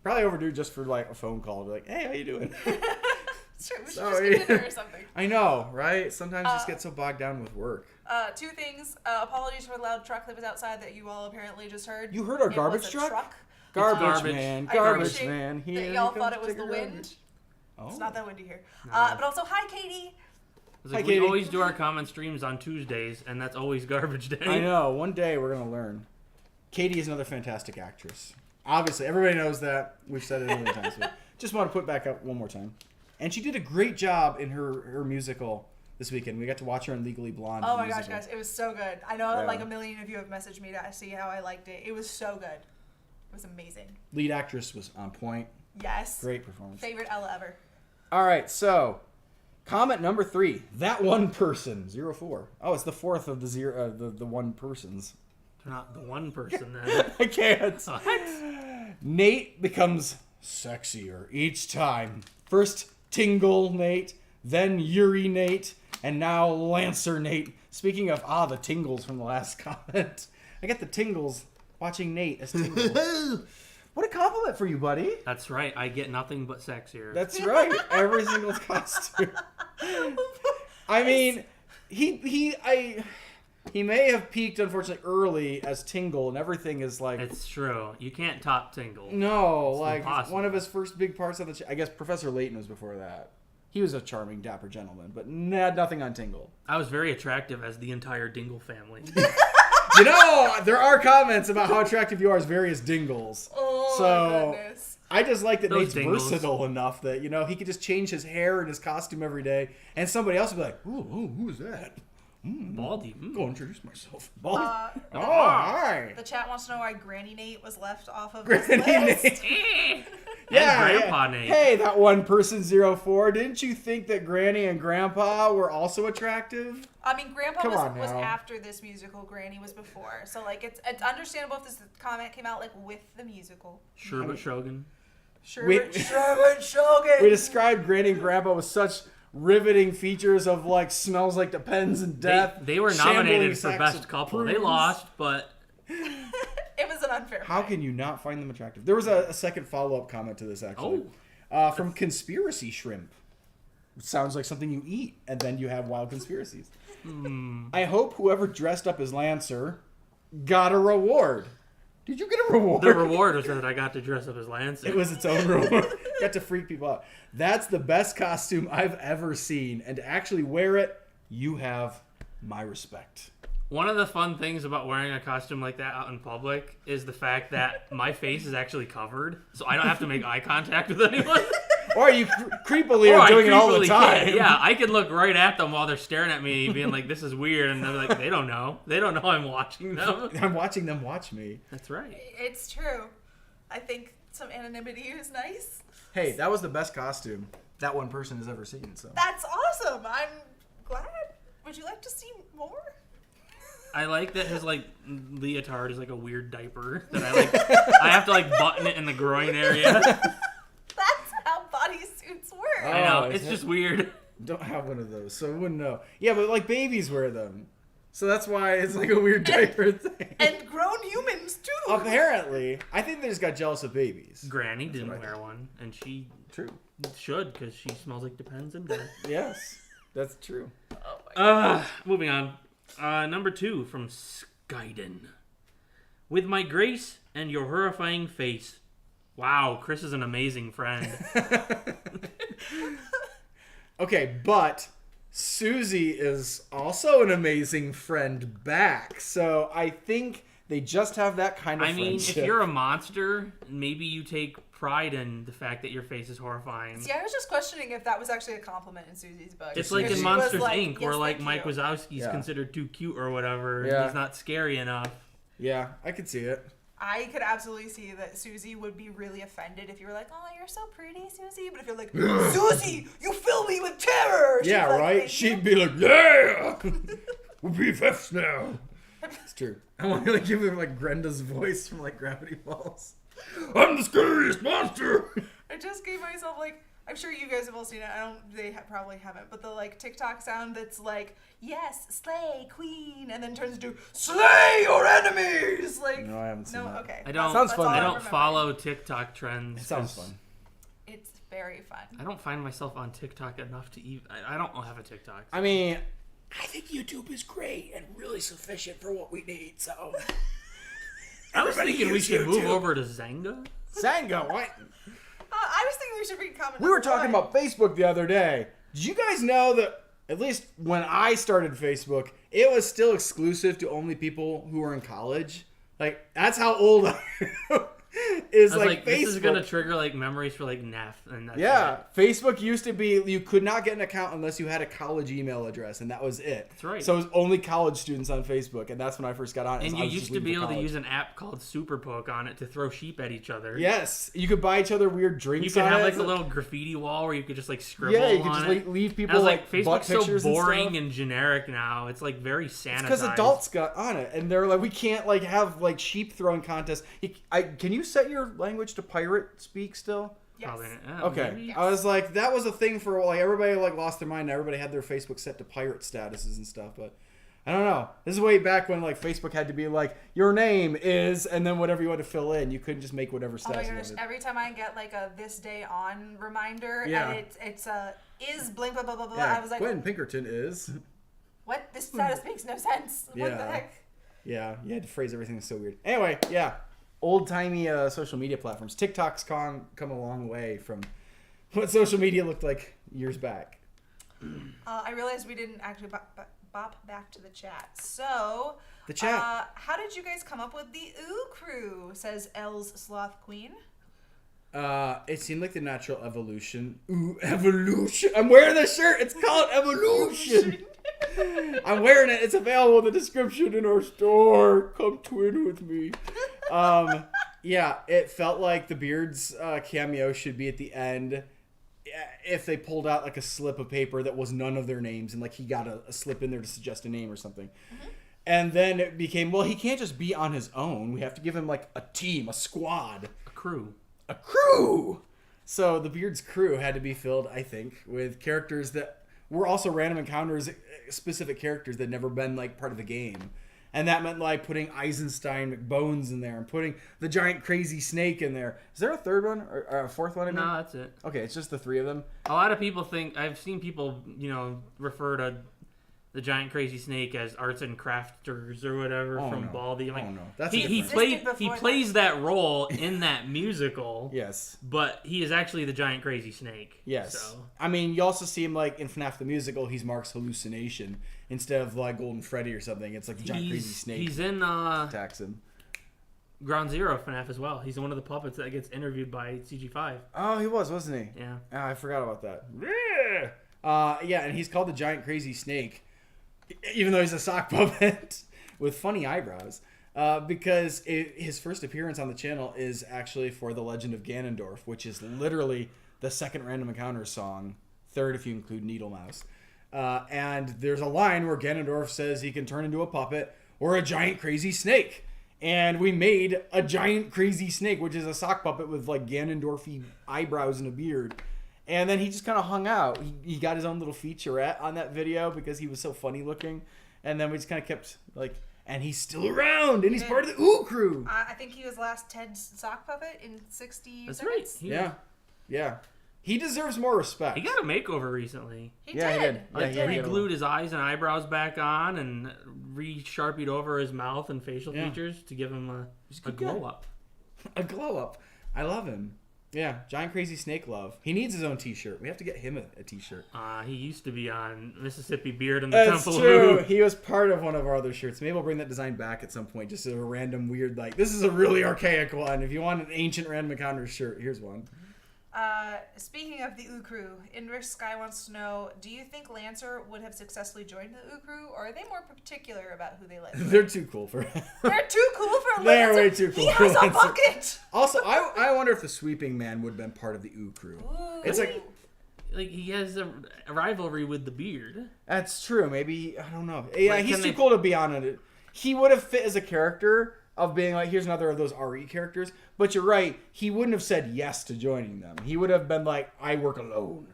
Probably overdue just for, a phone call. Be like, hey, how you doing? It's true. We should just get dinner or something. I know, right? Sometimes you just get so bogged down with work. 2 things. Apologies for the loud truck that was outside that you all apparently just heard. You heard our garbage truck? Garbage man. Garbage man. That y'all thought it was the wind. Oh. It's not that windy here. No. But also, hi, Katie. We always do our comment streams on Tuesdays, and that's always garbage day. I know. One day we're going to learn. Katie is another fantastic actress. Obviously, everybody knows that. We've said it a million times. But just want to put back up one more time. And she did a great job in her musical this weekend. We got to watch her in Legally Blonde. Oh my gosh, guys. It was so good. I know that a million of you have messaged me to see how I liked it. It was so good. It was amazing. Lead actress was on point. Yes. Great performance. Favorite Ella ever. All right, so comment number 3. That one person, 04. Oh, it's the fourth of the one persons. They're not the one person then. I can't. Nate becomes sexier each time. First Tingle Nate, then Yuri Nate, and now Lancer Nate. Speaking of the tingles from the last comment, I get the tingles watching Nate as Tingle. What a compliment for you, buddy. That's right. I get nothing but sexier. That's right. Every single costume. I mean, he may have peaked, unfortunately, early as Tingle, and everything is like... It's true. You can't top Tingle. No, it's impossible. One of his first big parts on the... I guess Professor Layton was before that. He was a charming, dapper gentleman, but nothing on Tingle. I was very attractive as the entire Dingle family. There are comments about how attractive you are as various Dingles. Oh, so, my goodness. I just like that Those Nate's Dingles. versatile enough that, he could just change his hair and his costume every day, and somebody else would be like, ooh, who's that? Baldy. Go introduce myself. Baldy. Hi. The chat wants to know why Granny Nate was left off of this Granny list. Nate. Grandpa Nate. Hey, that one person 04. Didn't you think that Granny and Grandpa were also attractive? I mean, Grandpa was after this musical. Granny was before. So, it's understandable if this comment came out, with the musical. Sherbet Shogun. Sherbet Shogun. We described Granny and Grandpa with such riveting features of, smells like Depends and Death. They were nominated for Best Couple. They lost, but... It was an unfair How can you not find them attractive? There was a second follow-up comment to this, actually. From Conspiracy Shrimp. It sounds like something you eat, and then you have wild conspiracies. I hope whoever dressed up as Lancer got a reward. Did you get a reward? The reward was that I got to dress up as Lancer. It was its own reward. Got to freak people out. That's the best costume I've ever seen. And to actually wear it, you have my respect. One of the fun things about wearing a costume like that out in public is the fact that my face is actually covered, so I don't have to make eye contact with anyone. Or you creepily are doing it all the time. Yeah, I can look right at them while they're staring at me, being like, this is weird, and they're like, they don't know. They don't know I'm watching them. I'm watching them watch me. That's right. It's true. I think some anonymity is nice. Hey, that was the best costume that one person has ever seen. So that's awesome. I'm glad. Would you like to see more? I like that his like leotard is like a weird diaper that I have to like button it in the groin area. That's how bodysuits work. I know, Oh, it's is just it? weird. Don't have one of those, so I wouldn't know. Yeah, but like babies wear them. So that's why it's like a weird diaper thing. And grown humans too. Apparently, I think they just got jealous of babies. Granny didn't what I wear one, and she True. should because she smells like Depends and death. Yes, that's true. Moving on. Number 2 from Skyden. With my grace and your horrifying face. Wow, Chris is an amazing friend. Okay, but Susie is also an amazing friend back. So I think they just have that kind of I mean, friendship. if you're a monster, maybe you take pride in the fact that your face is horrifying. See, I was just questioning if that was actually a compliment in Susie's book. It's like Because in she was Monsters like, Inc., where "Yes, like thank Mike you." Wazowski's Yeah. considered too cute or whatever. Yeah. He's not scary enough. Yeah, I could see it. I could absolutely see that Susie would be really offended if you were like, "Oh, you're so pretty, Susie," but if you're like, "Susie, you fill me with terror," she'd Yeah, be like, right? "Thank She'd you." be like, yeah! We're BFFs now. It's true. I want to like give him like Grenda's voice from like Gravity Falls. I'm the scariest monster! I just gave myself like, I'm sure you guys have all seen it. Probably haven't, but the like TikTok sound that's like, "Yes, slay queen," and then turns into "slay your enemies." Like, No, I haven't seen that. Okay. I don't. Sounds That's fun, all I though. don't remember. follow TikTok trends. It sounds 'cause fun. It's very fun. I don't find myself on TikTok enough to even. I don't have a TikTok. I mean, I think YouTube is great and really sufficient for what we need, so. I was Everybody thinking we use should move YouTube. over to Zanga. Zanga, what? I was thinking we should read comment. We were number talking one. about Facebook the other day. Did you guys know that, at least when I started Facebook, it was still exclusive to only people who were in college? Like, that's how old I am. Is I was like, like, Facebook. this is gonna trigger like memories for like Neff, and that's Yeah, it. Facebook used to be you could not get an account unless you had a college email address, and that was it. That's right. So it was only college students on Facebook, and that's when I first got on it. And I you was just used to leaving be for able to college. use an app called Super Poke on it to throw sheep at each other. Yes, you could buy each other weird drinks. You could on have it. like a little graffiti wall where you could just like scribble. Yeah, you could on just it. like leave And people I was like, butt Facebook's so pictures and boring stuff. and generic now. It's like very sanitized. Because adults got on it, and they're like, we can't like have like sheep throwing contests. Can you set your language to pirate speak still? Yes. Probably, Okay, maybe. I was like, that was a thing for like everybody like lost their mind. And everybody had their Facebook set to pirate statuses and stuff, but I don't know. This is way back when like Facebook had to be like your name is, and then whatever you had to fill in. You couldn't just make whatever Oh status my you gosh! wanted. Every time I get like a this day on reminder, Yeah. and it's is blank blah blah blah blah. Yeah, I was like, Quentin Pinkerton is. what? This status makes no sense. What the Yeah. heck? Yeah, you had to phrase everything so weird. Anyway, yeah, old-timey social media platforms. TikTok's come a long way from what social media looked like years back. I realized we didn't actually bop back to the chat. So The chat. how did you guys come up with the Ooh Crew? Says L's Sloth Queen. It seemed like the natural evolution. Ooh, evolution! I'm wearing this shirt. It's called Evolution. I'm wearing it. It's available in the description in our store. Come twin with me. Yeah, it felt like the Beards cameo should be at the end. If they pulled out like a slip of paper that was none of their names, and like he got a slip in there to suggest a name or something. Mm-hmm. And then it became, well, he can't just be on his own. We have to give him like a team, a squad. A crew. A crew. So the Beards crew had to be filled, I think, with characters that were also random encounters, specific characters that had never been like part of the game. And that meant like putting Eisenstein McBones in there and putting the giant crazy snake in there. Is there a third one or a fourth one? No, that's it. Okay, it's just the three of them. A lot of people think I've seen people, refer to the giant crazy snake as arts and crafters or whatever Oh, from no. Baldy. I'm like, Oh, no. That's he different. plays that role in that musical. Yes. But he is actually the giant crazy snake. Yes. So I mean, you also see him like in FNAF the musical. He's Mark's hallucination instead of like Golden Freddy or something. It's like the giant crazy snake. He's in attacks him. Ground Zero FNAF as well. He's one of the puppets that gets interviewed by CG5. Oh, he was, wasn't he? Yeah. Oh, I forgot about that. Yeah, and he's called the giant crazy snake, even though he's a sock puppet with funny eyebrows. Because his first appearance on the channel is actually for The Legend of Ganondorf, which is literally the second Random Encounters song, third if you include Needle Mouse. And there's a line where Ganondorf says he can turn into a puppet or a giant crazy snake. And we made a giant crazy snake, which is a sock puppet with like Ganondorfy eyebrows and a beard. And then he just kind of hung out. He got his own little featurette on that video because he was so funny looking. And then we just kind of kept like, and he's still around, and he's part of the Ooh Crew. I think he was last Ted's sock puppet in 60 That's seconds. right. Yeah. He deserves more respect. He got a makeover recently. He did. Like, he re-glued his eyes and eyebrows back on and re-sharpied over his mouth and facial features to give him a glow up. A glow up. I love him. Yeah, giant crazy snake love. He needs his own t-shirt. We have to get him a t-shirt. He used to be on Mississippi Beard and the That's Temple true. of He was part of one of our other shirts. Maybe we'll bring that design back at some point. Just a random weird, like, this is a really archaic one. If you want an ancient random encounter shirt, here's one. Speaking of the Ooh Crew, Inrich Sky wants to know, do you think Lancer would have successfully joined the Ooh Crew, or are they more particular about who they let? They're too cool for him. They're too cool for Lancer. They're way too cool He for has a Lancer. bucket. Also, I wonder if the Sweeping Man would have been part of the Ooh Crew. Ooh. It's like he has a rivalry with the Beard. that's true. Maybe I don't know. Yeah, Like, he's too cool to be on it. He would have fit as a character of being like, here's another of those RE characters. But you're right. He wouldn't have said yes to joining them. He would have been like, I work alone.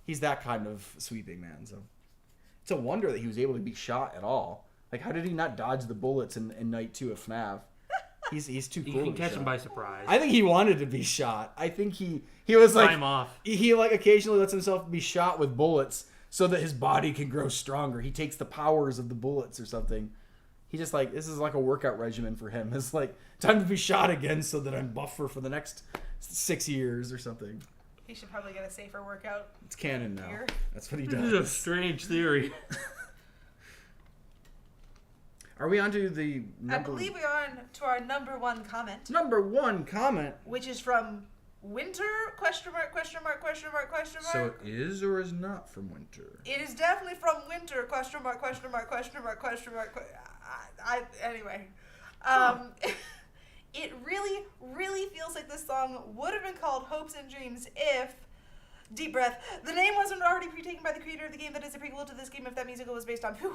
He's that kind of Sweeping Man. So it's a wonder that he was able to be shot at all. Like, how did he not dodge the bullets in Night 2 of FNAF? He's too cool. You can to be catch shot. him by surprise. I think he wanted to be shot. I think he was like Time off. He like occasionally lets himself be shot with bullets so that his body can grow stronger. He takes the powers of the bullets or something. He just like, this is like a workout regimen for him. It's like, time to be shot again so that I'm buffer for the next 6 years or something. He should probably get a safer workout. It's canon now. Here. That's what he This is a does. strange theory. Are we on to the I believe we are on to our number one comment, number one comment? which is from Winter, question mark, question mark, question mark, question mark. So it is or is not from Winter? It is definitely from Winter, question mark, question mark, question mark, question mark. Anyway. It really, really feels like this song would have been called Hopes and Dreams if, deep breath, the name wasn't already pre-taken by the creator of the game that is a prequel to this game if that musical was based on. Whew.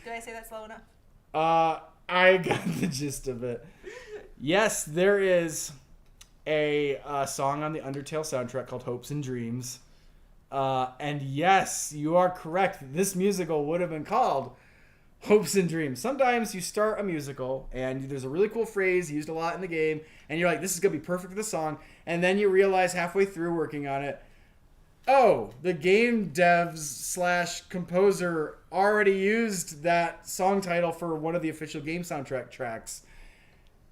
Did I say that slow enough? I got the gist of it. Yes, there is a song on the Undertale soundtrack called Hopes and Dreams. And yes, you are correct. This musical would have been called Hopes and Dreams. Sometimes you start a musical and there's a really cool phrase used a lot in the game and you're like, this is going to be perfect for the song. And then you realize halfway through working on it, oh, the game devs / composer already used that song title for one of the official game soundtrack tracks.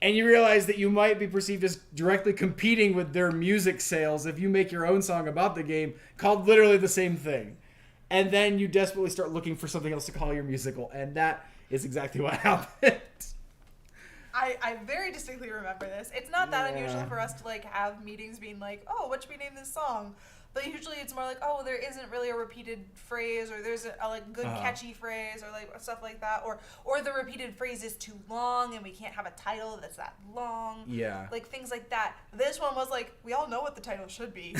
And you realize that you might be perceived as directly competing with their music sales if you make your own song about the game called literally the same thing. And then you desperately start looking for something else to call your musical. And that is exactly what happened. I very distinctly remember this. It's not that unusual for us to like have meetings being like, oh, what should we name this song? But usually it's more like, oh, there isn't really a repeated phrase, or there's a like good catchy phrase, or like stuff like that, or the repeated phrase is too long and we can't have a title that's that long. Yeah. Like things like that. This one was like, we all know what the title should be.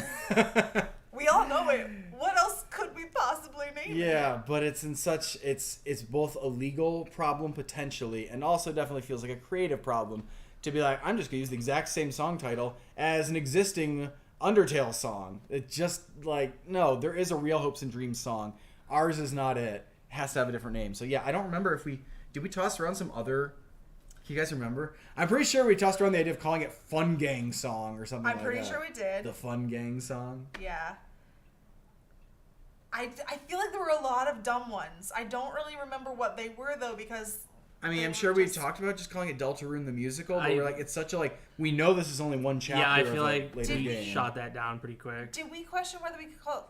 We all know it. What else could we possibly name it? Yeah, but it's in such it's both a legal problem potentially, and also definitely feels like a creative problem to be like, I'm just gonna use the exact same song title as an existing Undertale song. It just like, no, there is a real Hopes and Dreams song. Ours is not it. It has to have a different name. So yeah, I don't remember if we toss around some other. Can you guys remember? I'm pretty sure we tossed around the idea of calling it Fun Gang Song or something like that. I'm pretty sure we did. The Fun Gang Song. Yeah. I feel like there were a lot of dumb ones. I don't really remember what they were though, because I mean, they I'm were sure we just- talked about just calling it Deltarune the musical, but we're like, it's such a like, we know this is only one chapter. Yeah, I of feel a like later we game. shot that down pretty quick. Did we question whether we could call it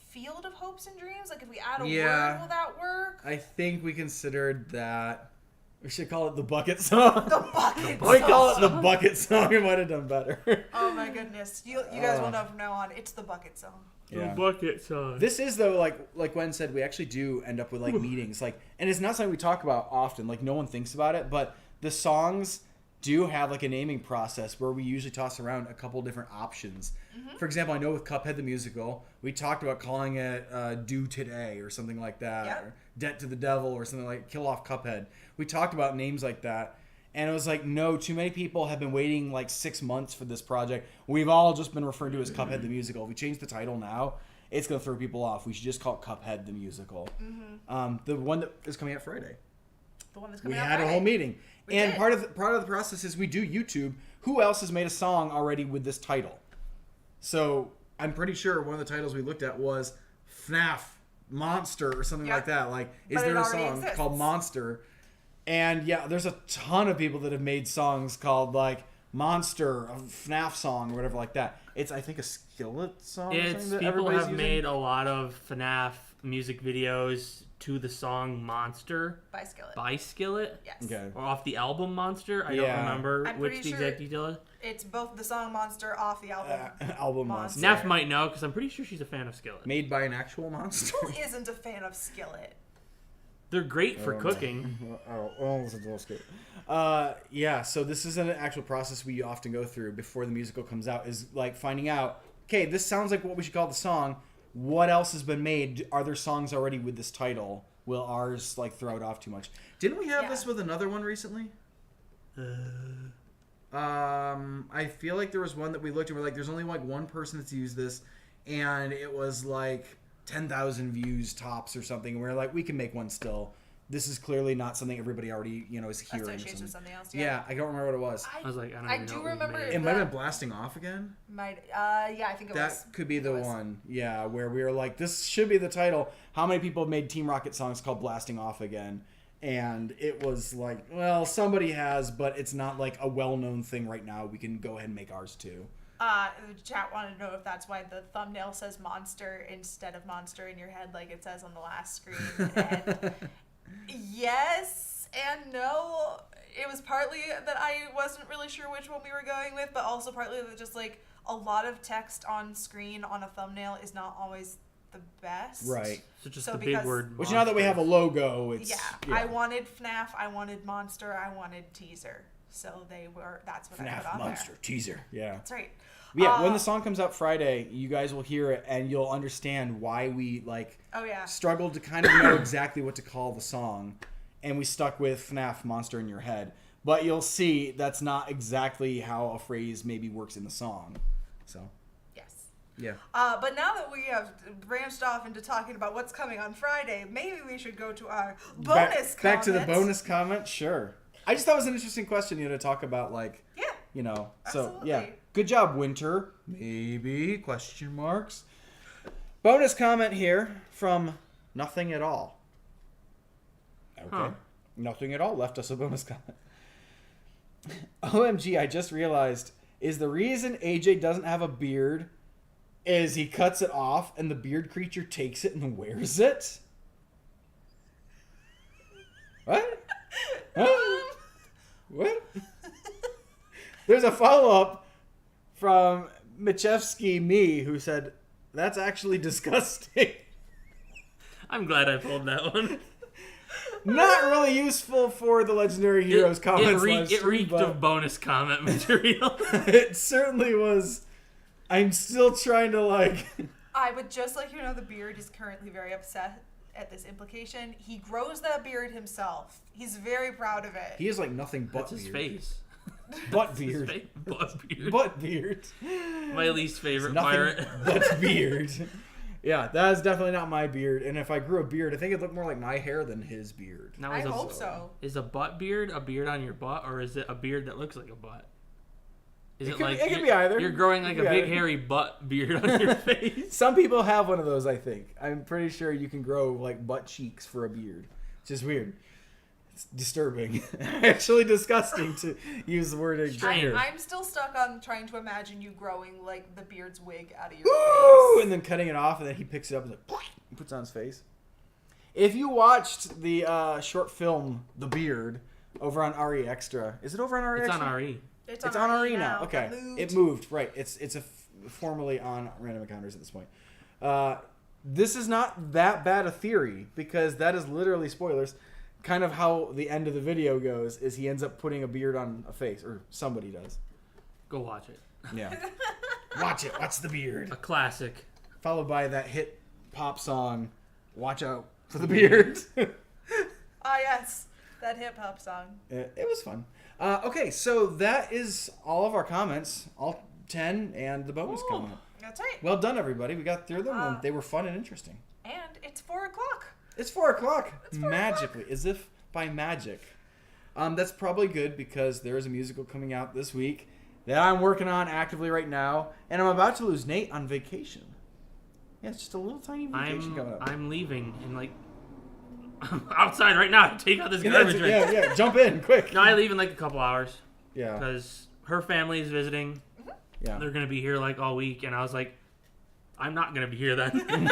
Field of Hopes and Dreams? Like if we add a Yeah. word, will that work? I think we considered that. We should call it the Bucket Song. The Bucket We call it Song. the Bucket Song. It might have done better. Oh my goodness. You guys will know from now on, it's the Bucket Song. Yeah. Bucket song. This is though, like Gwen said, we actually do end up with like meetings, like, and it's not something we talk about often. Like no one thinks about it, but the songs do have like a naming process where we usually toss around a couple different options. For example, I know with Cuphead the musical, we talked about calling it Do Today or something like that, or Debt to the Devil or something like Kill Off Cuphead. We talked about names like that, and it was like, no, too many people have been waiting like 6 months for this project. We've all just been referring to it as Cuphead the musical. If we change the title now, it's going to throw people off. We should just call it Cuphead the musical. The one that is coming out Friday. The one that's coming We out had Friday. a whole meeting. We And did. part of the process is we do YouTube. Who else has made a song already with this title? So I'm pretty sure one of the titles we looked at was FNAF Monster or something like that. Like, is But it there a already song exists. called Monster? And yeah, there's a ton of people that have made songs called like Monster, a FNAF song or whatever like that. It's, I think, a Skillet song. Or It's something that people everybody's have using. made a lot of FNAF music videos to the song Monster By Skillet. by Skillet. Yes. Okay. Or off the album Monster. I Yeah. don't remember I'm which pretty the sure- exact detail is. It's both the song Monster off the album. Album Monster. Neff might know because I'm pretty sure she's a fan of Skillet. Made by an actual monster. Who isn't a fan of Skillet? They're great for cooking. Yeah, so this is an actual process we often go through before the musical comes out, is like finding out, okay, this sounds like what we should call the song. What else has been made? Are there songs already with this title? Will ours like throw it off too much? Didn't we have Yeah. this with another one recently? I feel like there was one that we looked at. We're like, there's only like one person that's used this, and it was like 10,000 views tops or something. And we're like, we can make one still. This is clearly not something everybody already, is hearing. Or Associates with something. something else. Yeah, I don't remember what it was. I was like, I don't I even do know what we remember made. It might have been Blasting Off again. Yeah, I think it was. That could be the It was. one. Yeah, where we were like, this should be the title. How many people have made Team Rocket songs called Blasting Off again? And it was like, well, somebody has, but it's not like a well-known thing right now. We can go ahead and make ours too. The chat wanted to know if that's why the thumbnail says Monster instead of Monster in your head, like it says on the last screen. And yes and no. It was partly that I wasn't really sure which one we were going with, but also partly that just like a lot of text on screen on a thumbnail is not always the best. Right. So just So the big because- word. Which now that we have a logo, it's... Yeah, I wanted FNAF, I wanted Monster, I wanted Teaser. So that's what I put FNAF on Monster there. Teaser. Yeah. That's right. Yeah, when the song comes out Friday, you guys will hear it and you'll understand why we Oh yeah. struggled to kind of know exactly what to call the song, and we stuck with FNAF Monster in Your Head. But you'll see that's not exactly how a phrase maybe works in the song. So, Yes. yeah. But now that we have branched off into talking about what's coming on Friday, maybe we should go to our bonus Back to the comments. bonus comment, sure. I just thought it was an interesting question, to talk about, like, Yeah. So, yeah. Absolutely. Good job, Winter. Maybe, question marks. Bonus comment here from Nothing at All. Okay. Huh. Nothing at All left us a bonus comment. OMG, I just realized, is the reason AJ doesn't have a beard is he cuts it off and the beard creature takes it and wears it? What? Huh? What? There's a follow-up from Michevsky Me who said, that's actually disgusting. I'm glad I pulled that one. Not really useful for the Legendary Heroes comments live It stream, reeked but of bonus comment material. it certainly was. I'm still trying to, like... I would just like you to know the beard is currently very upset at this implication. He grows that beard himself. He's very proud of it. He is like nothing but That's his beard. face. Butt His beard. face. Butt beard. Butt beard. My least favorite Nothing pirate. but beard. Yeah, that is definitely not my beard. And if I grew a beard, I think it'd look more like my hair than his beard. Now, I hope so. Is a butt beard a beard on your butt, or is it a beard that looks like a butt? Is it, could like be- it could you're- be either. You're growing It like could a be big either. hairy butt beard on your face? Some people have one of those, I think. I'm pretty sure you can grow like butt cheeks for a beard. It's just weird. It's disturbing. Actually disgusting to use the word Strange. I'm still stuck on trying to imagine you growing like the beard's wig out of your Woo! face. And then cutting it off, and then he picks it up and like puts it on his face. If you watched the short film The Beard over on RE Extra, is it over on RE It's Extra? on RE. It's on RE now. It Okay, moved. it moved. Right, it's formerly on Random Encounters at this point. This is not that bad a theory because that is literally spoilers. kind of how the end of the video goes is he ends up putting a beard on a face, or somebody does. Go watch it. Yeah. Watch it. Watch the beard. A classic. Followed by that hit pop song, Watch Out for the Beard. Ah, yes. That hip hop song. It was fun. Okay, so that is all of our comments. All 10 and the bonus comment. That's right. Well done, everybody. We got through them, and they were fun and interesting. And it's 4 o'clock. It's 4 o'clock. It's 4 Magically, as if by magic. That's probably good because there is a musical coming out this week that I'm working on actively right now, and I'm about to lose Nate on vacation. Yeah, it's just a little tiny vacation coming up. I'm leaving in like I'm outside right now to take out this garbage. Yeah, jump in quick. No, I leave in like a couple hours. Yeah. Because her family is visiting. Yeah. They're gonna be here like all week, and I was like, I'm not gonna be here then.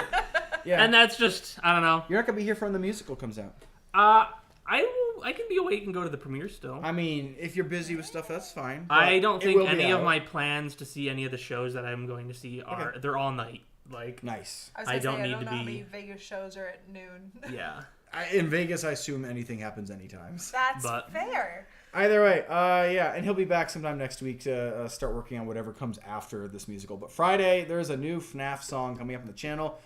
Yeah. And that's just, I don't know. You're not gonna be here for when the musical comes out. I can be awake and go to the premiere still. I mean, if you're busy with stuff, that's fine. I don't think any of out. my plans to see any of the shows that I'm going to see are they're all night. Like nice. I don't say, need I don't to know how be- many Vegas shows are at noon. Yeah. In Vegas, I assume anything happens anytime. That's But- fair. Either way, yeah, and he'll be back sometime next week to start working on whatever comes after this musical. But Friday, there's a new FNAF song coming up on the channel.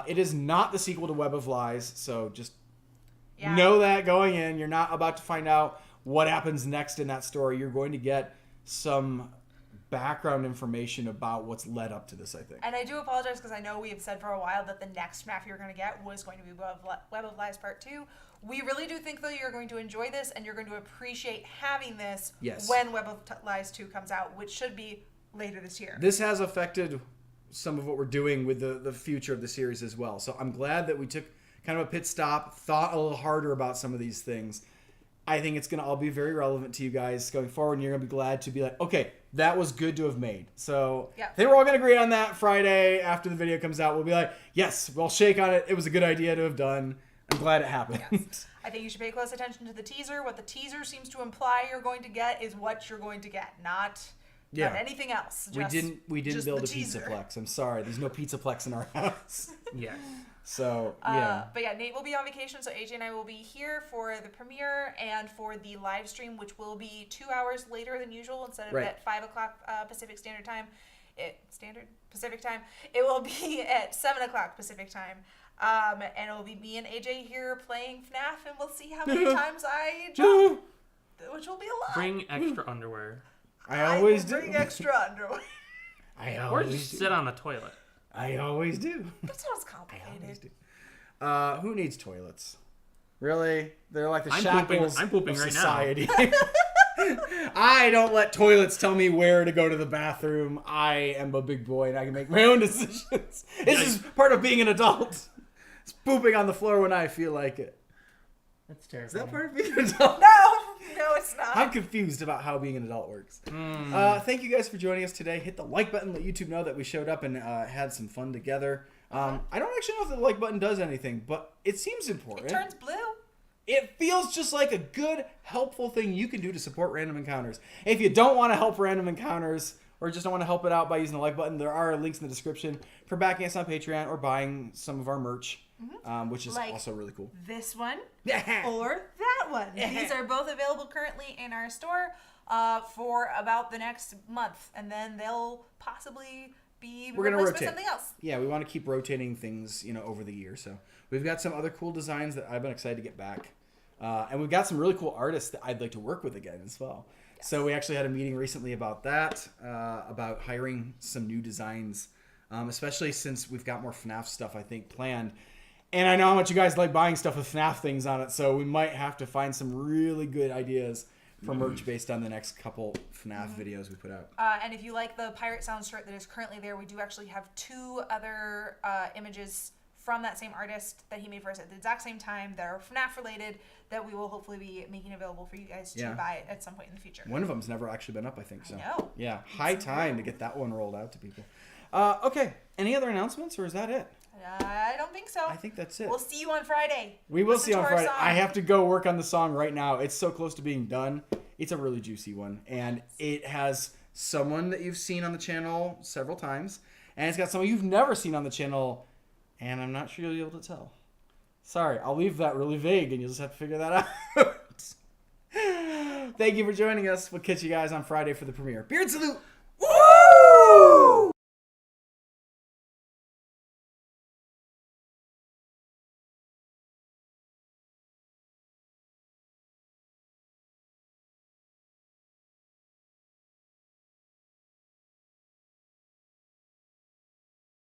It is not the sequel to Web of Lies, so just know that going in. You're not about to find out what happens next in that story. You're going to get some background information about what's led up to this, I think. And I do apologize because I know we have said for a while that the next FNAF you're going to get was going to be Web of Lies Part 2. We really do think, though, you're going to enjoy this and you're going to appreciate having this when Web of Lies 2 comes out, which should be later this year. This has affected some of what we're doing with the future of the series as well. So I'm glad that we took kind of a pit stop, thought a little harder about some of these things. I think it's going to all be very relevant to you guys going forward, and you're going to be glad to be like, okay, that was good to have made. So I think we're all going to agree on that Friday after the video comes out. We'll be like, yes, we'll shake on it. It was a good idea to have done. I'm glad it happened. Yes. I think you should pay close attention to the teaser. What the teaser seems to imply you're going to get is what you're going to get, not anything else. We didn't build a teaser. pizzaplex. I'm sorry. There's no pizzaplex in our house. Yeah. So, yeah. But yeah, Nate will be on vacation, so AJ and I will be here for the premiere and for the live stream, which will be 2 hours later than usual instead of at 5 o'clock Pacific Standard Time. Pacific Time. It will be at 7 o'clock Pacific Time. And it will be me and AJ here playing FNAF, and we'll see how many times I jump, which will be a lot. Bring extra underwear. I always will do. bring extra underwear. I Or always just do. sit on the toilet. I always do. That sounds complicated. Who needs toilets? Really? They're like the I'm shackles pooping of right now. society. I don't let toilets tell me where to go to the bathroom. I am a big boy and I can make my own decisions. This is part of being an adult. It's pooping on the floor when I feel like it. That's terrible. Is that part of being an adult? No, it's not. I'm confused about how being an adult works. Thank you guys for joining us today. Hit the like button, let YouTube know that we showed up and had some fun together. I don't actually know if the like button does anything, but it seems important. It turns blue. It feels just like a good, helpful thing you can do to support Random Encounters. If you don't want to help Random Encounters or just don't want to help it out by using the like button, there are links in the description for backing us on Patreon or buying some of our merch, which is also really cool. This one or that one. These are both available currently in our store for about the next month, and then they'll possibly be We're gonna replaced rotate. with something else. Yeah, we want to keep rotating things, over the year. So we've got some other cool designs that I've been excited to get back, and we've got some really cool artists that I'd like to work with again as well. Yes. So we actually had a meeting recently about that, about hiring some new designs, especially since we've got more FNAF stuff I think planned. And I know how much you guys like buying stuff with FNAF things on it, so we might have to find some really good ideas for merch based on the next couple FNAF videos we put out. And if you like the Pirate Sound shirt that is currently there, we do actually have 2 other images from that same artist that he made for us at the exact same time that are FNAF related that we will hopefully be making available for you guys to buy at some point in the future. One of them's never actually been up, I think. So. I know. Yeah, high time to get that one rolled out to people. Okay, any other announcements or is that it? I don't think so. I think that's it. We'll see you on Friday. We will Listen see you on to our Friday. song. I have to go work on the song right now. It's so close to being done. It's a really juicy one. And it has someone that you've seen on the channel several times. And it's got someone you've never seen on the channel. And I'm not sure you'll be able to tell. Sorry, I'll leave that really vague, and you'll just have to figure that out. Thank you for joining us. We'll catch you guys on Friday for the premiere. Beard salute!